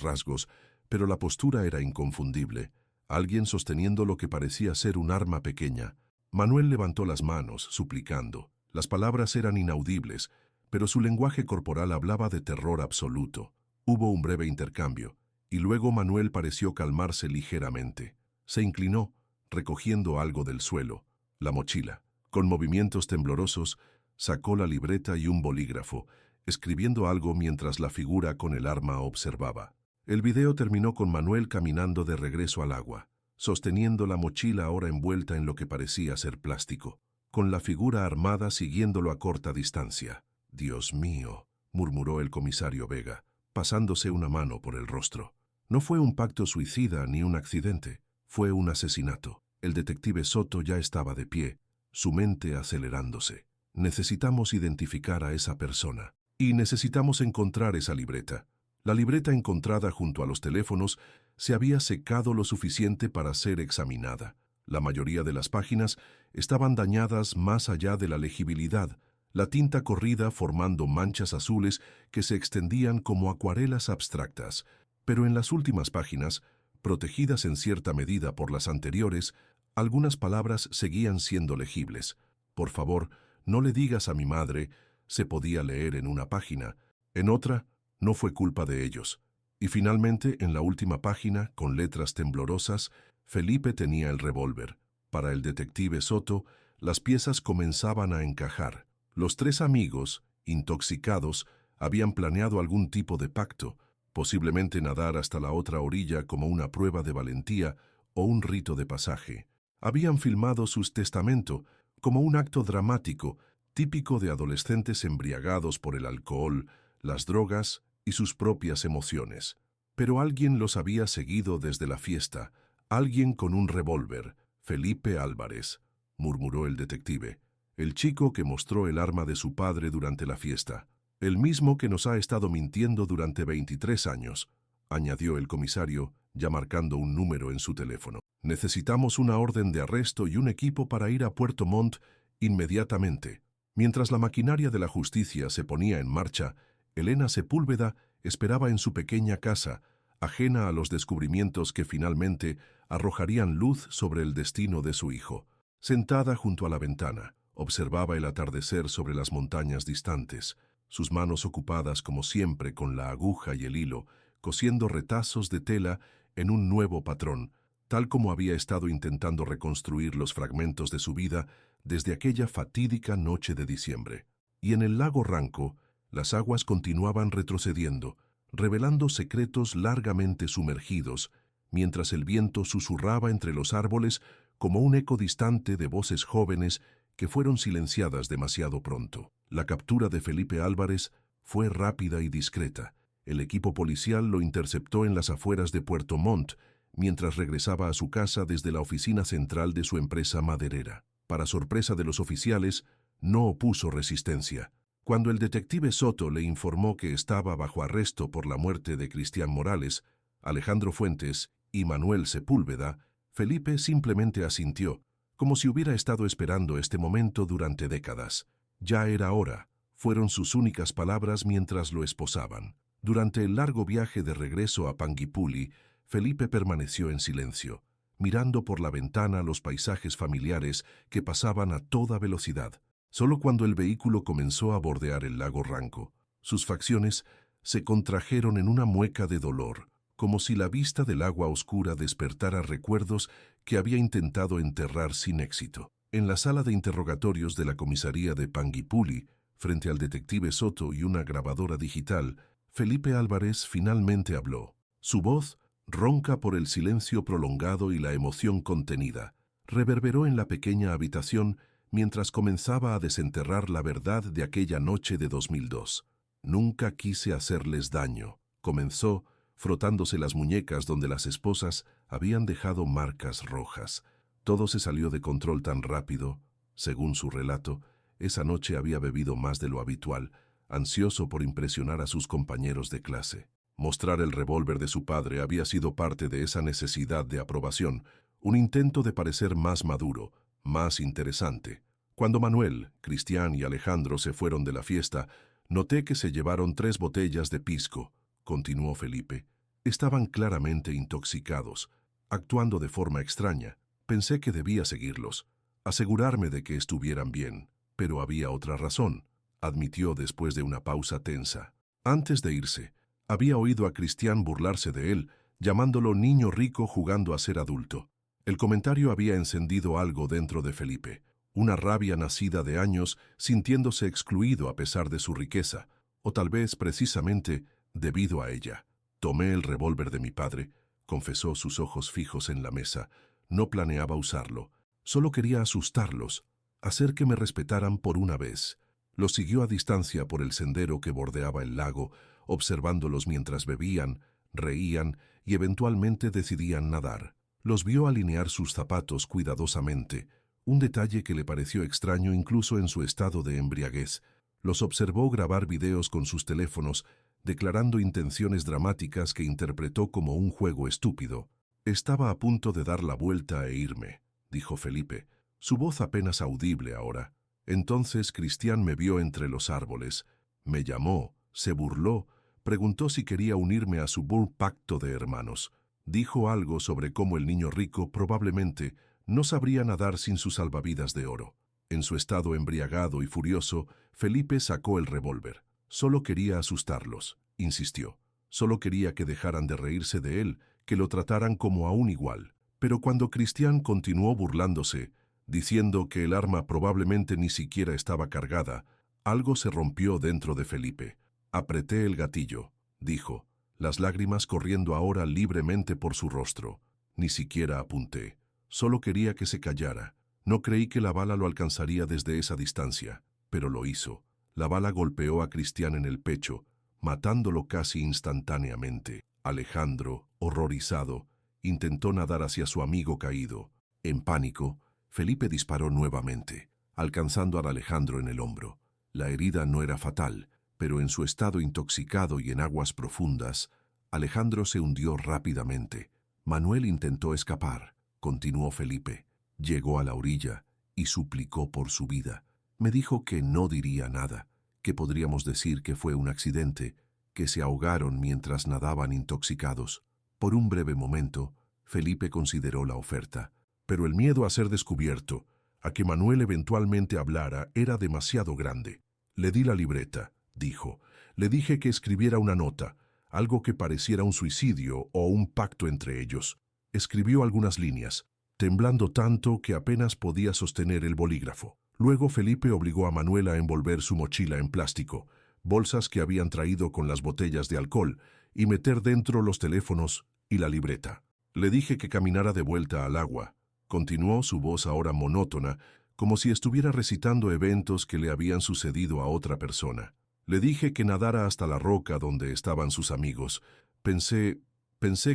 Speaker 1: rasgos, pero la postura era inconfundible. Alguien sosteniendo lo que parecía ser un arma pequeña. Manuel levantó las manos, suplicando. Las palabras eran inaudibles, pero su lenguaje corporal hablaba de terror absoluto. Hubo un breve intercambio, y luego Manuel pareció calmarse ligeramente. Se inclinó, recogiendo algo del suelo, la mochila. Con movimientos temblorosos, sacó la libreta y un bolígrafo, escribiendo algo mientras la figura con el arma observaba. El video terminó con Manuel caminando de regreso al agua, sosteniendo la mochila ahora envuelta en lo que parecía ser plástico, con la figura armada siguiéndolo a corta distancia. «Dios mío», murmuró el comisario Vega, pasándose una mano por el rostro. No fue un pacto suicida ni un accidente, fue un asesinato. El detective Soto ya estaba de pie, su mente acelerándose. «Necesitamos identificar a esa persona. Y necesitamos encontrar esa libreta». La libreta encontrada junto a los teléfonos se había secado lo suficiente para ser examinada. La mayoría de las páginas estaban dañadas más allá de la legibilidad, la tinta corrida formando manchas azules que se extendían como acuarelas abstractas. Pero en las últimas páginas, protegidas en cierta medida por las anteriores, algunas palabras seguían siendo legibles. «Por favor, no le digas a mi madre», se podía leer en una página, En otra, no fue culpa de ellos. Y finalmente, en la última página, con letras temblorosas, Felipe tenía el revólver. Para el detective Soto, las piezas comenzaban a encajar. Los tres amigos, intoxicados, habían planeado algún tipo de pacto, posiblemente nadar hasta la otra orilla como una prueba de valentía o un rito de pasaje. Habían filmado su testamento como un acto dramático, típico de adolescentes embriagados por el alcohol, las drogas y sus propias emociones. Pero alguien los había seguido desde la fiesta, alguien con un revólver, Felipe Álvarez, murmuró el detective, el chico que mostró el arma de su padre durante la fiesta, el mismo que nos ha estado mintiendo durante 23 años, añadió el comisario, ya marcando un número en su teléfono. Necesitamos una orden de arresto y un equipo para ir a Puerto Montt inmediatamente. Mientras la maquinaria de la justicia se ponía en marcha, Elena Sepúlveda esperaba en su pequeña casa, ajena a los descubrimientos que finalmente arrojarían luz sobre el destino de su hijo. Sentada junto a la ventana, observaba el atardecer sobre las montañas distantes, sus manos ocupadas como siempre con la aguja y el hilo, cosiendo retazos de tela en un nuevo patrón, tal como había estado intentando reconstruir los fragmentos de su vida desde aquella fatídica noche de diciembre. Y en el lago Ranco, las aguas continuaban retrocediendo, revelando secretos largamente sumergidos, mientras el viento susurraba entre los árboles como un eco distante de voces jóvenes que fueron silenciadas demasiado pronto. La captura de Felipe Álvarez fue rápida y discreta. El equipo policial lo interceptó en las afueras de Puerto Montt, mientras regresaba a su casa desde la oficina central de su empresa maderera. Para sorpresa de los oficiales, no opuso resistencia. Cuando el detective Soto le informó que estaba bajo arresto por la muerte de Cristian Morales, Alejandro Fuentes y Manuel Sepúlveda, Felipe simplemente asintió, como si hubiera estado esperando este momento durante décadas. Ya era hora, fueron sus únicas palabras mientras lo esposaban. Durante el largo viaje de regreso a Panguipulli, Felipe permaneció en silencio, mirando por la ventana los paisajes familiares que pasaban a toda velocidad. Solo cuando el vehículo comenzó a bordear el lago Ranco, sus facciones se contrajeron en una mueca de dolor, como si la vista del agua oscura despertara recuerdos que había intentado enterrar sin éxito. En la sala de interrogatorios de la comisaría de Panguipulli, frente al detective Soto y una grabadora digital, Felipe Álvarez finalmente habló. Su voz, ronca por el silencio prolongado y la emoción contenida, reverberó en la pequeña habitación mientras comenzaba a desenterrar la verdad de aquella noche de 2002. Nunca quise hacerles daño, comenzó, frotándose las muñecas donde las esposas habían dejado marcas rojas. Todo se salió de control tan rápido. Según su relato, esa noche había bebido más de lo habitual, ansioso por impresionar a sus compañeros de clase. Mostrar el revólver de su padre había sido parte de esa necesidad de aprobación, un intento de parecer más maduro, más interesante. Cuando Manuel, Cristian y Alejandro se fueron de la fiesta, noté que se llevaron 3 botellas de pisco, continuó Felipe. Estaban claramente intoxicados, actuando de forma extraña. Pensé que debía seguirlos, asegurarme de que estuvieran bien, pero había otra razón, admitió después de una pausa tensa. Antes de irse, había oído a Cristian burlarse de él, llamándolo niño rico jugando a ser adulto. El comentario había encendido algo dentro de Felipe, una rabia nacida de años sintiéndose excluido a pesar de su riqueza, o tal vez precisamente debido a ella. Tomé el revólver de mi padre, confesó, sus ojos fijos en la mesa. No planeaba usarlo, solo quería asustarlos, hacer que me respetaran por una vez. Los siguió a distancia por el sendero que bordeaba el lago, observándolos mientras bebían, reían y eventualmente decidían nadar. Los vio alinear sus zapatos cuidadosamente, un detalle que le pareció extraño incluso en su estado de embriaguez. Los observó grabar videos con sus teléfonos, declarando intenciones dramáticas que interpretó como un juego estúpido. Estaba a punto de dar la vuelta e irme, dijo Felipe, su voz apenas audible ahora. Entonces Cristian me vio entre los árboles, me llamó, se burló, preguntó si quería unirme a su pacto de hermanos. Dijo algo sobre cómo el niño rico probablemente no sabría nadar sin su salvavidas de oro. En su estado embriagado y furioso, Felipe sacó el revólver. Solo quería asustarlos, insistió. Solo quería que dejaran de reírse de él, que lo trataran como a un igual. Pero cuando Cristian continuó burlándose, diciendo que el arma probablemente ni siquiera estaba cargada, algo se rompió dentro de Felipe. Apreté el gatillo, dijo, las lágrimas corriendo ahora libremente por su rostro. Ni siquiera apunté. Solo quería que se callara. No creí que la bala lo alcanzaría desde esa distancia, pero lo hizo. La bala golpeó a Cristian en el pecho, matándolo casi instantáneamente. Alejandro, horrorizado, intentó nadar hacia su amigo caído. En pánico, Felipe disparó nuevamente, alcanzando a Alejandro en el hombro. La herida no era fatal, pero en su estado intoxicado y en aguas profundas, Alejandro se hundió rápidamente. Manuel intentó escapar, continuó Felipe. Llegó a la orilla y suplicó por su vida. Me dijo que no diría nada, que podríamos decir que fue un accidente, que se ahogaron mientras nadaban intoxicados. Por un breve momento, Felipe consideró la oferta, pero el miedo a ser descubierto, a que Manuel eventualmente hablara, era demasiado grande. Le di la libreta, dijo. Le dije que escribiera una nota, algo que pareciera un suicidio o un pacto entre ellos. Escribió algunas líneas, temblando tanto que apenas podía sostener el bolígrafo. Luego Felipe obligó a Manuel a envolver su mochila en plástico, bolsas que habían traído con las botellas de alcohol, y meter dentro los teléfonos y la libreta. Le dije que caminara de vuelta al agua. Continuó su voz ahora monótona, como si estuviera recitando eventos que le habían sucedido a otra persona. Le dije que nadara hasta la roca donde estaban sus amigos. Pensé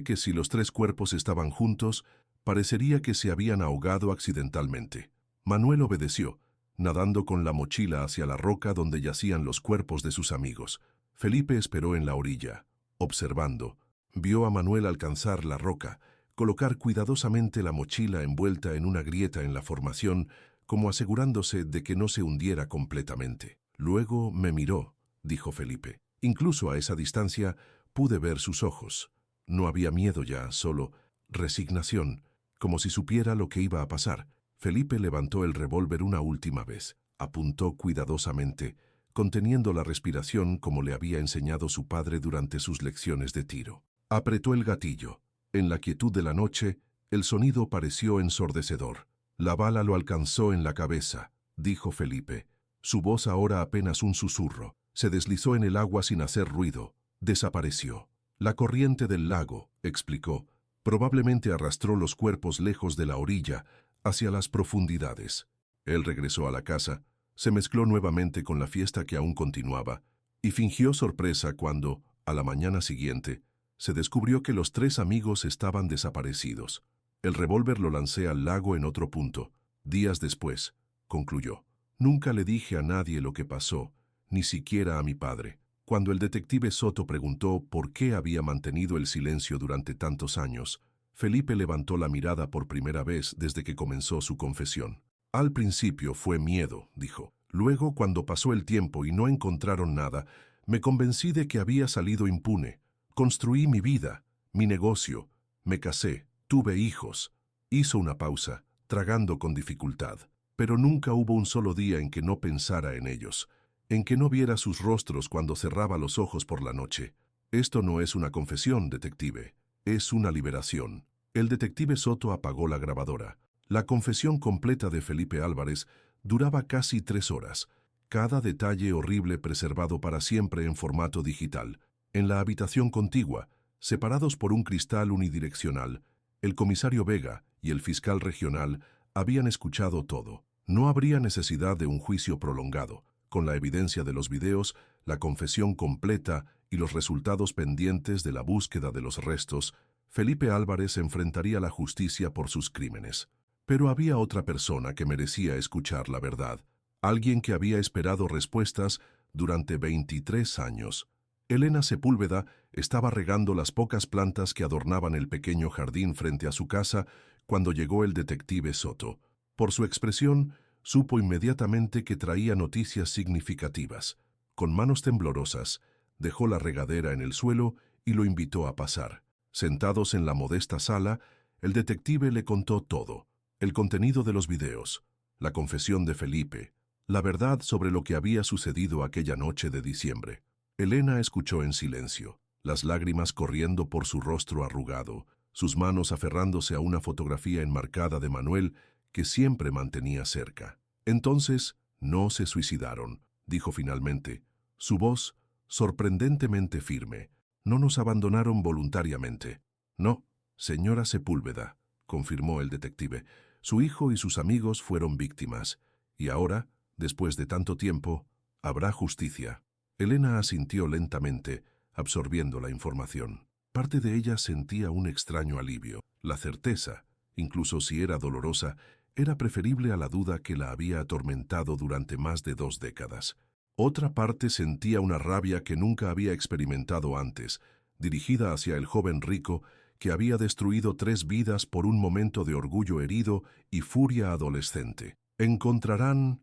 Speaker 1: que si los tres cuerpos estaban juntos, parecería que se habían ahogado accidentalmente. Manuel obedeció, nadando con la mochila hacia la roca donde yacían los cuerpos de sus amigos. Felipe esperó en la orilla, observando. Vio a Manuel alcanzar la roca, colocar cuidadosamente la mochila envuelta en una grieta en la formación, como asegurándose de que no se hundiera completamente. Luego me miró, dijo Felipe. Incluso a esa distancia pude ver sus ojos. No había miedo ya, solo resignación, como si supiera lo que iba a pasar. Felipe levantó el revólver una última vez, apuntó cuidadosamente, conteniendo la respiración como le había enseñado su padre durante sus lecciones de tiro. Apretó el gatillo. En la quietud de la noche, el sonido pareció ensordecedor. La bala lo alcanzó en la cabeza, dijo Felipe. Su voz ahora apenas un susurro. Se deslizó en el agua sin hacer ruido. Desapareció. La corriente del lago, explicó, probablemente arrastró los cuerpos lejos de la orilla, hacia las profundidades. Él regresó a la casa, se mezcló nuevamente con la fiesta que aún continuaba, y fingió sorpresa cuando, a la mañana siguiente, se descubrió que los tres amigos estaban desaparecidos. El revólver lo lancé al lago en otro punto. Días después, concluyó. Nunca le dije a nadie lo que pasó, ni siquiera a mi padre. Cuando el detective Soto preguntó por qué había mantenido el silencio durante tantos años, Felipe levantó la mirada por primera vez desde que comenzó su confesión. Al principio fue miedo, dijo. Luego, cuando pasó el tiempo y no encontraron nada, me convencí de que había salido impune. Construí mi vida, mi negocio, me casé, tuve hijos. Hizo una pausa, tragando con dificultad. Pero nunca hubo un solo día en que no pensara en ellos, en que no viera sus rostros cuando cerraba los ojos por la noche. Esto no es una confesión, detective, es una liberación. El detective Soto apagó la grabadora. La confesión completa de Felipe Álvarez duraba casi 3 horas, cada detalle horrible preservado para siempre en formato digital. En la habitación contigua, separados por un cristal unidireccional, el comisario Vega y el fiscal regional habían escuchado todo. No habría necesidad de un juicio prolongado. Con la evidencia de los videos, la confesión completa y los resultados pendientes de la búsqueda de los restos, Felipe Álvarez enfrentaría la justicia por sus crímenes. Pero había otra persona que merecía escuchar la verdad, alguien que había esperado respuestas durante 23 años. Elena Sepúlveda estaba regando las pocas plantas que adornaban el pequeño jardín frente a su casa cuando llegó el detective Soto. Por su expresión, supo inmediatamente que traía noticias significativas. Con manos temblorosas, dejó la regadera en el suelo y lo invitó a pasar. Sentados en la modesta sala, el detective le contó todo: el contenido de los videos, la confesión de Felipe, la verdad sobre lo que había sucedido aquella noche de diciembre. Elena escuchó en silencio, las lágrimas corriendo por su rostro arrugado, sus manos aferrándose a una fotografía enmarcada de Manuel que siempre mantenía cerca. Entonces, no se suicidaron, dijo finalmente, su voz sorprendentemente firme. No nos abandonaron voluntariamente. No, señora Sepúlveda, confirmó el detective. Su hijo y sus amigos fueron víctimas. Y ahora, después de tanto tiempo, habrá justicia. Elena asintió lentamente, absorbiendo la información. Parte de ella sentía un extraño alivio. La certeza, incluso si era dolorosa, era preferible a la duda que la había atormentado durante más de 2 décadas. Otra parte sentía una rabia que nunca había experimentado antes, dirigida hacia el joven rico que había destruido 3 vidas por un momento de orgullo herido y furia adolescente. ¿Encontrarán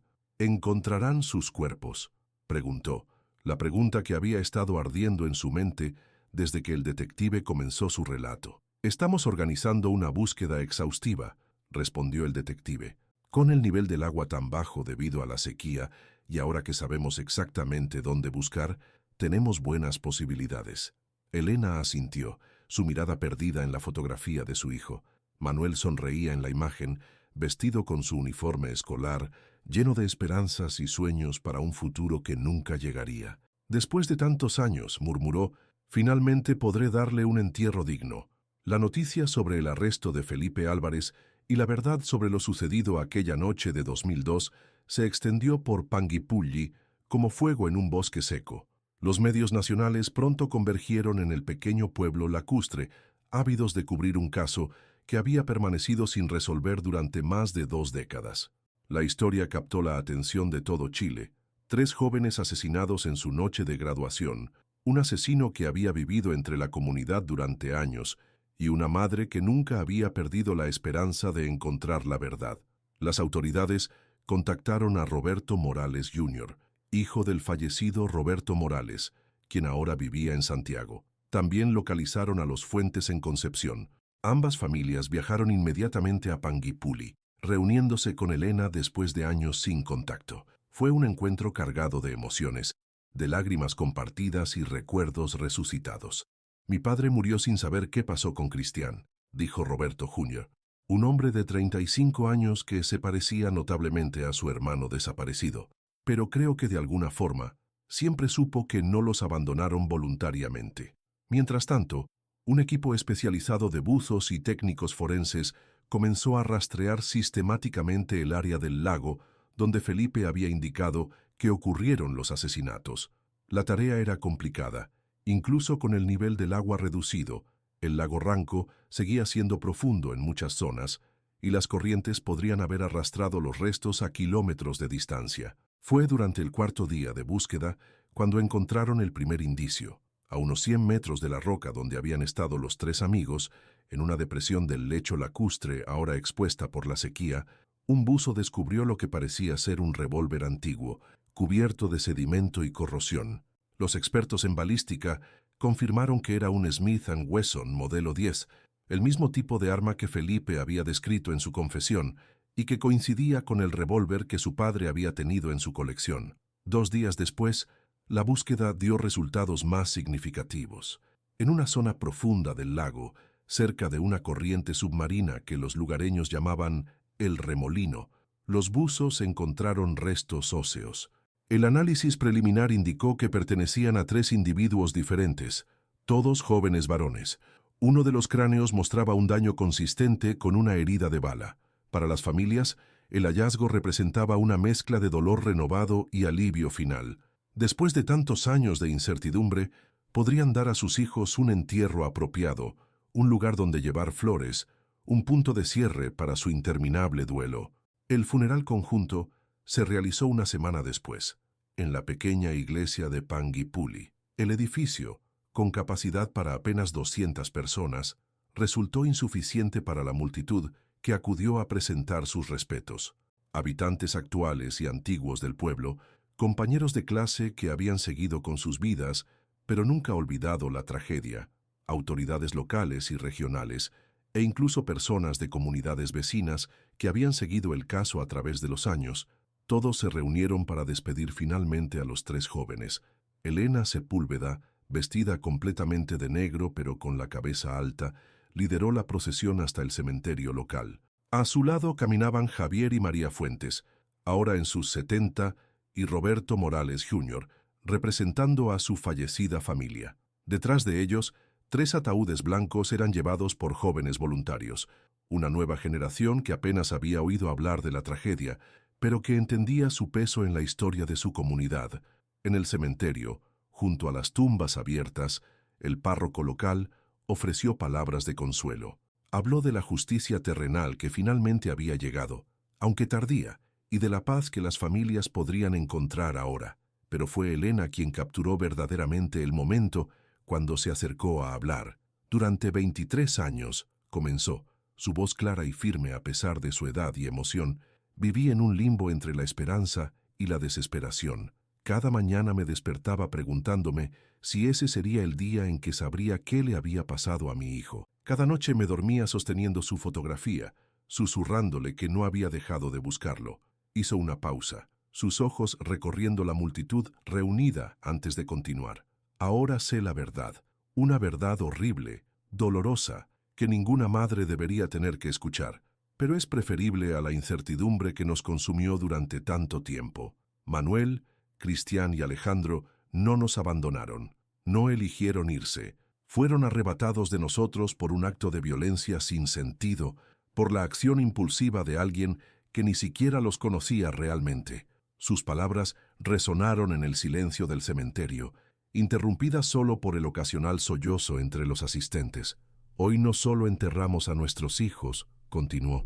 Speaker 1: sus cuerpos?, preguntó, la pregunta que había estado ardiendo en su mente desde que el detective comenzó su relato. Estamos organizando una búsqueda exhaustiva, respondió el detective. Con el nivel del agua tan bajo debido a la sequía, y ahora que sabemos exactamente dónde buscar, tenemos buenas posibilidades. Elena asintió, su mirada perdida en la fotografía de su hijo. Manuel sonreía en la imagen, vestido con su uniforme escolar, lleno de esperanzas y sueños para un futuro que nunca llegaría. Después de tantos años, murmuró, finalmente podré darle un entierro digno. La noticia sobre el arresto de Felipe Álvarez y la verdad sobre lo sucedido aquella noche de 2002 se extendió por Panguipulli como fuego en un bosque seco. Los medios nacionales pronto convergieron en el pequeño pueblo lacustre, ávidos de cubrir un caso que había permanecido sin resolver durante más de 2 décadas. La historia captó la atención de todo Chile. 3 jóvenes asesinados en su noche de graduación, un asesino que había vivido entre la comunidad durante años y una madre que nunca había perdido la esperanza de encontrar la verdad. Las autoridades contactaron a Roberto Morales Jr., hijo del fallecido Roberto Morales, quien ahora vivía en Santiago. También localizaron a los Fuentes en Concepción. Ambas familias viajaron inmediatamente a Panguipulli, reuniéndose con Elena después de años sin contacto. Fue un encuentro cargado de emociones, de lágrimas compartidas y recuerdos resucitados. Mi padre murió sin saber qué pasó con Cristian, dijo Roberto Jr., un hombre de 35 años que se parecía notablemente a su hermano desaparecido. Pero creo que de alguna forma siempre supo que no los abandonaron voluntariamente. Mientras tanto, un equipo especializado de buzos y técnicos forenses comenzó a rastrear sistemáticamente el área del lago donde Felipe había indicado que ocurrieron los asesinatos. La tarea era complicada, incluso con el nivel del agua reducido. El lago Ranco seguía siendo profundo en muchas zonas, y las corrientes podrían haber arrastrado los restos a kilómetros de distancia. Fue durante el 4.º día de búsqueda cuando encontraron el primer indicio. A unos 100 metros de la roca donde habían estado los 3 amigos, en una depresión del lecho lacustre ahora expuesta por la sequía, un buzo descubrió lo que parecía ser un revólver antiguo, cubierto de sedimento y corrosión. Los expertos en balística confirmaron que era un Smith & Wesson modelo 10, el mismo tipo de arma que Felipe había descrito en su confesión y que coincidía con el revólver que su padre había tenido en su colección. 2 días después, la búsqueda dio resultados más significativos. En una zona profunda del lago, cerca de una corriente submarina que los lugareños llamaban el Remolino, los buzos encontraron restos óseos. El análisis preliminar indicó que pertenecían a 3 individuos diferentes, todos jóvenes varones. Uno de los cráneos mostraba un daño consistente con una herida de bala. Para las familias, el hallazgo representaba una mezcla de dolor renovado y alivio final. Después de tantos años de incertidumbre, podrían dar a sus hijos un entierro apropiado, un lugar donde llevar flores, un punto de cierre para su interminable duelo. El funeral conjunto se realizó una semana después, en la pequeña iglesia de Panguipulli. El edificio, con capacidad para apenas 200 personas, resultó insuficiente para la multitud que acudió a presentar sus respetos. Habitantes actuales y antiguos del pueblo, compañeros de clase que habían seguido con sus vidas, pero nunca olvidado la tragedia, autoridades locales y regionales, e incluso personas de comunidades vecinas que habían seguido el caso a través de los años, todos se reunieron para despedir finalmente a los 3 jóvenes, Elena Sepúlveda, vestida completamente de negro pero con la cabeza alta, lideró la procesión hasta el cementerio local. A su lado caminaban Javier y María Fuentes, ahora en sus 70, y Roberto Morales Jr., representando a su fallecida familia. Detrás de ellos, 3 ataúdes blancos eran llevados por jóvenes voluntarios, una nueva generación que apenas había oído hablar de la tragedia, pero que entendía su peso en la historia de su comunidad. En el cementerio, junto a las tumbas abiertas, el párroco local ofreció palabras de consuelo. Habló de la justicia terrenal que finalmente había llegado, aunque tardía, y de la paz que las familias podrían encontrar ahora. Pero fue Elena quien capturó verdaderamente el momento cuando se acercó a hablar. Durante 23 años, comenzó, su voz clara y firme a pesar de su edad y emoción, viví en un limbo entre la esperanza y la desesperación. Cada mañana me despertaba preguntándome si ese sería el día en que sabría qué le había pasado a mi hijo. Cada noche me dormía sosteniendo su fotografía, susurrándole que no había dejado de buscarlo. Hizo una pausa, sus ojos recorriendo la multitud reunida antes de continuar. Ahora sé la verdad, una verdad horrible, dolorosa, que ninguna madre debería tener que escuchar, pero es preferible a la incertidumbre que nos consumió durante tanto tiempo. Manuel, Cristian y Alejandro no nos abandonaron, no eligieron irse, fueron arrebatados de nosotros por un acto de violencia sin sentido, por la acción impulsiva de alguien que ni siquiera los conocía realmente. Sus palabras resonaron en el silencio del cementerio, interrumpidas solo por el ocasional sollozo entre los asistentes. Hoy no solo enterramos a nuestros hijos, continuó,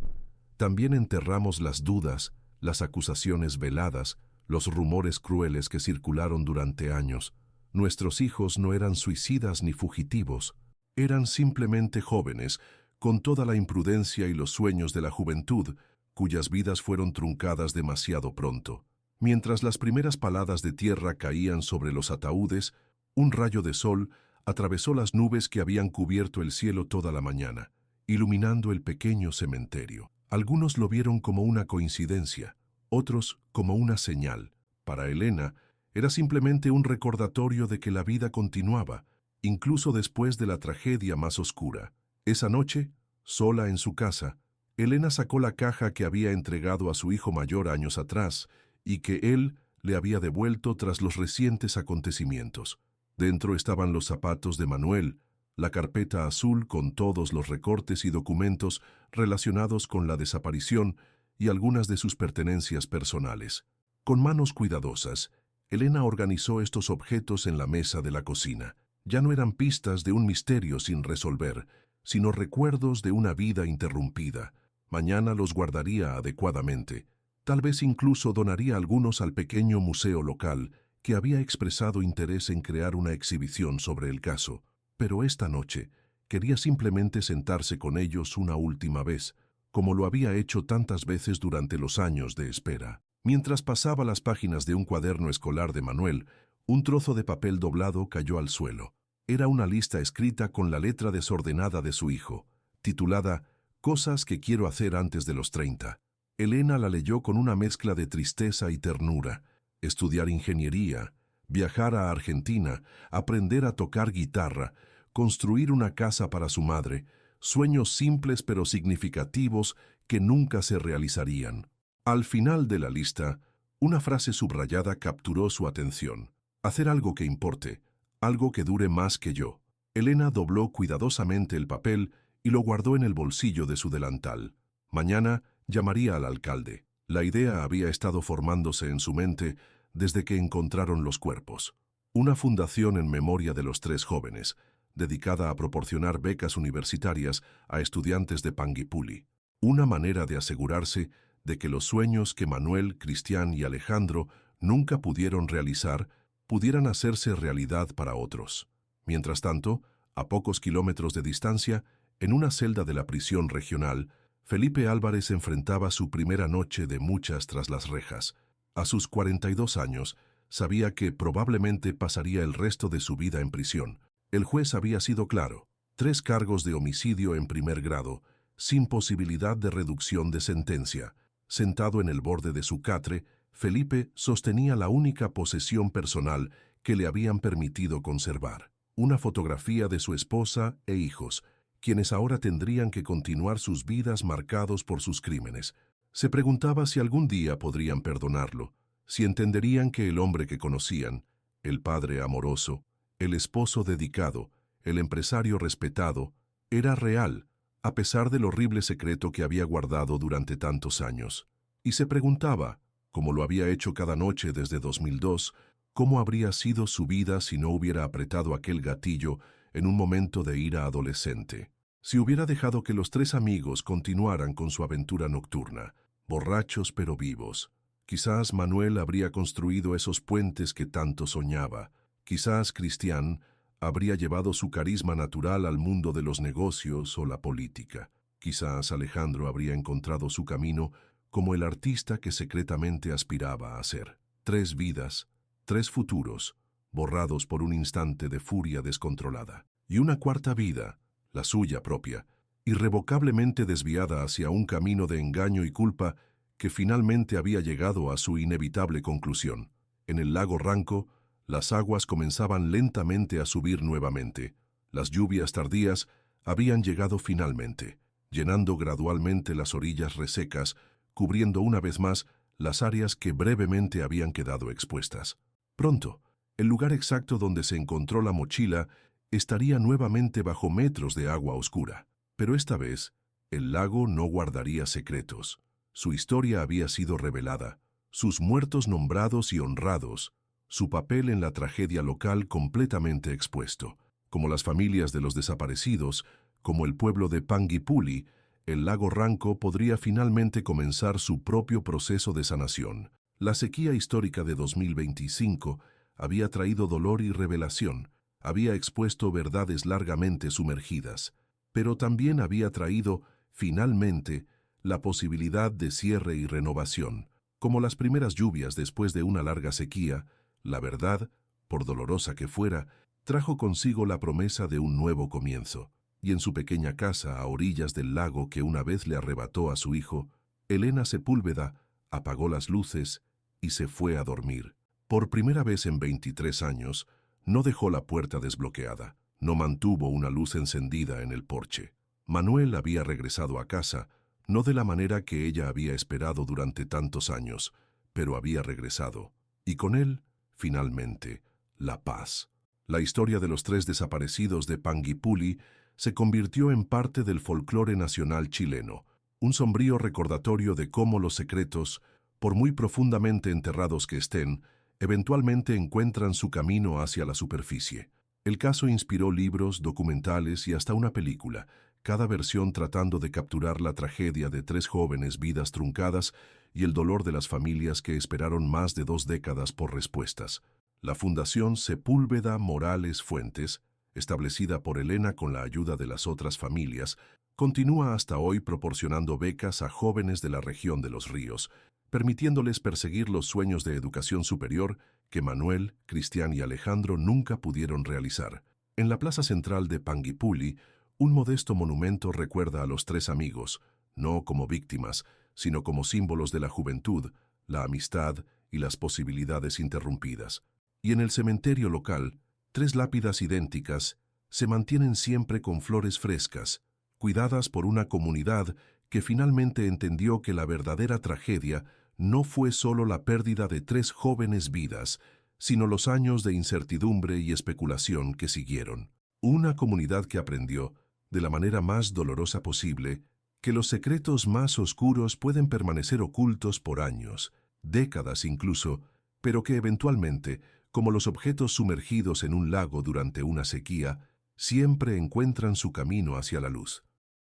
Speaker 1: también enterramos las dudas, las acusaciones veladas, los rumores crueles que circularon durante años. Nuestros hijos no eran suicidas ni fugitivos, eran simplemente jóvenes, con toda la imprudencia y los sueños de la juventud, cuyas vidas fueron truncadas demasiado pronto. Mientras las primeras paladas de tierra caían sobre los ataúdes, un rayo de sol atravesó las nubes que habían cubierto el cielo toda la mañana, iluminando el pequeño cementerio. Algunos lo vieron como una coincidencia, otros como una señal. Para Elena, era simplemente un recordatorio de que la vida continuaba, incluso después de la tragedia más oscura. Esa noche, sola en su casa, Elena sacó la caja que había entregado a su hijo mayor años atrás y que él le había devuelto tras los recientes acontecimientos. Dentro estaban los zapatos de Manuel, la carpeta azul con todos los recortes y documentos relacionados con la desaparición y algunas de sus pertenencias personales. Con manos cuidadosas, Elena organizó estos objetos en la mesa de la cocina. Ya no eran pistas de un misterio sin resolver, sino recuerdos de una vida interrumpida. Mañana los guardaría adecuadamente. Tal vez incluso donaría algunos al pequeño museo local, que había expresado interés en crear una exhibición sobre el caso. Pero esta noche quería simplemente sentarse con ellos una última vez, como lo había hecho tantas veces durante los años de espera. Mientras pasaba las páginas de un cuaderno escolar de Manuel, un trozo de papel doblado cayó al suelo. Era una lista escrita con la letra desordenada de su hijo, titulada «Cosas que quiero hacer antes de los 30». Elena la leyó con una mezcla de tristeza y ternura. Estudiar ingeniería, viajar a Argentina, aprender a tocar guitarra, construir una casa para su madre, sueños simples pero significativos que nunca se realizarían. Al final de la lista, una frase subrayada capturó su atención. Hacer algo que importe, algo que dure más que yo. Elena dobló cuidadosamente el papel y lo guardó en el bolsillo de su delantal. Mañana llamaría al alcalde. La idea había estado formándose en su mente desde que encontraron los cuerpos. Una fundación en memoria de los 3 jóvenes, dedicada a proporcionar becas universitarias a estudiantes de Panguipulli. Una manera de asegurarse de que los sueños que Manuel, Cristian y Alejandro nunca pudieron realizar pudieran hacerse realidad para otros. Mientras tanto, a pocos kilómetros de distancia, en una celda de la prisión regional, Felipe Álvarez enfrentaba su primera noche de muchas tras las rejas. A sus 42 años, sabía que probablemente pasaría el resto de su vida en prisión. El juez había sido claro: 3 cargos de homicidio en primer grado, sin posibilidad de reducción de sentencia. Sentado en el borde de su catre, Felipe sostenía la única posesión personal que le habían permitido conservar. Una fotografía de su esposa e hijos, quienes ahora tendrían que continuar sus vidas marcados por sus crímenes. Se preguntaba si algún día podrían perdonarlo, si entenderían que el hombre que conocían, el padre amoroso, el esposo dedicado, el empresario respetado, era real, a pesar del horrible secreto que había guardado durante tantos años. Y se preguntaba, como lo había hecho cada noche desde 2002, cómo habría sido su vida si no hubiera apretado aquel gatillo en un momento de ira adolescente. Si hubiera dejado que los tres amigos continuaran con su aventura nocturna, borrachos pero vivos. Quizás Manuel habría construido esos puentes que tanto soñaba. Quizás Cristian habría llevado su carisma natural al mundo de los negocios o la política. Quizás Alejandro habría encontrado su camino como el artista que secretamente aspiraba a ser. 3 vidas, 3 futuros, borrados por un instante de furia descontrolada. Y una cuarta vida, la suya propia, irrevocablemente desviada hacia un camino de engaño y culpa que finalmente había llegado a su inevitable conclusión. En el lago Ranco, las aguas comenzaban lentamente a subir nuevamente. Las lluvias tardías habían llegado finalmente, llenando gradualmente las orillas resecas, cubriendo una vez más las áreas que brevemente habían quedado expuestas. Pronto, el lugar exacto donde se encontró la mochila estaría nuevamente bajo metros de agua oscura. Pero esta vez, el lago no guardaría secretos. Su historia había sido revelada, sus muertos nombrados y honrados, su papel en la tragedia local completamente expuesto. Como las familias de los desaparecidos, como el pueblo de Panguipulli, el lago Ranco podría finalmente comenzar su propio proceso de sanación. La sequía histórica de 2025 había traído dolor y revelación, había expuesto verdades largamente sumergidas, pero también había traído, finalmente, la posibilidad de cierre y renovación. Como las primeras lluvias después de una larga sequía, la verdad, por dolorosa que fuera, trajo consigo la promesa de un nuevo comienzo. Y en su pequeña casa a orillas del lago que una vez le arrebató a su hijo, Elena Sepúlveda apagó las luces y se fue a dormir. Por primera vez en 23 años, no dejó la puerta desbloqueada, no mantuvo una luz encendida en el porche. Manuel había regresado a casa, no de la manera que ella había esperado durante tantos años, pero había regresado. Y con él, finalmente, la paz. La historia de los 3 desaparecidos de Panguipulli se convirtió en parte del folclore nacional chileno, un sombrío recordatorio de cómo los secretos, por muy profundamente enterrados que estén, eventualmente encuentran su camino hacia la superficie. El caso inspiró libros, documentales y hasta una película, cada versión tratando de capturar la tragedia de 3 jóvenes vidas truncadas y el dolor de las familias que esperaron más de 2 décadas por respuestas. La Fundación Sepúlveda Morales Fuentes, establecida por Elena con la ayuda de las otras familias, continúa hasta hoy proporcionando becas a jóvenes de la región de los ríos, permitiéndoles perseguir los sueños de educación superior que Manuel, Cristian y Alejandro nunca pudieron realizar. En la plaza central de Panguipulli, un modesto monumento recuerda a los 3 amigos, no como víctimas, sino como símbolos de la juventud, la amistad y las posibilidades interrumpidas. Y en el cementerio local, 3 lápidas idénticas se mantienen siempre con flores frescas, cuidadas por una comunidad que finalmente entendió que la verdadera tragedia no fue solo la pérdida de 3 jóvenes vidas, sino los años de incertidumbre y especulación que siguieron. Una comunidad que aprendió, de la manera más dolorosa posible, que los secretos más oscuros pueden permanecer ocultos por años, décadas incluso, pero que eventualmente, como los objetos sumergidos en un lago durante una sequía, siempre encuentran su camino hacia la luz.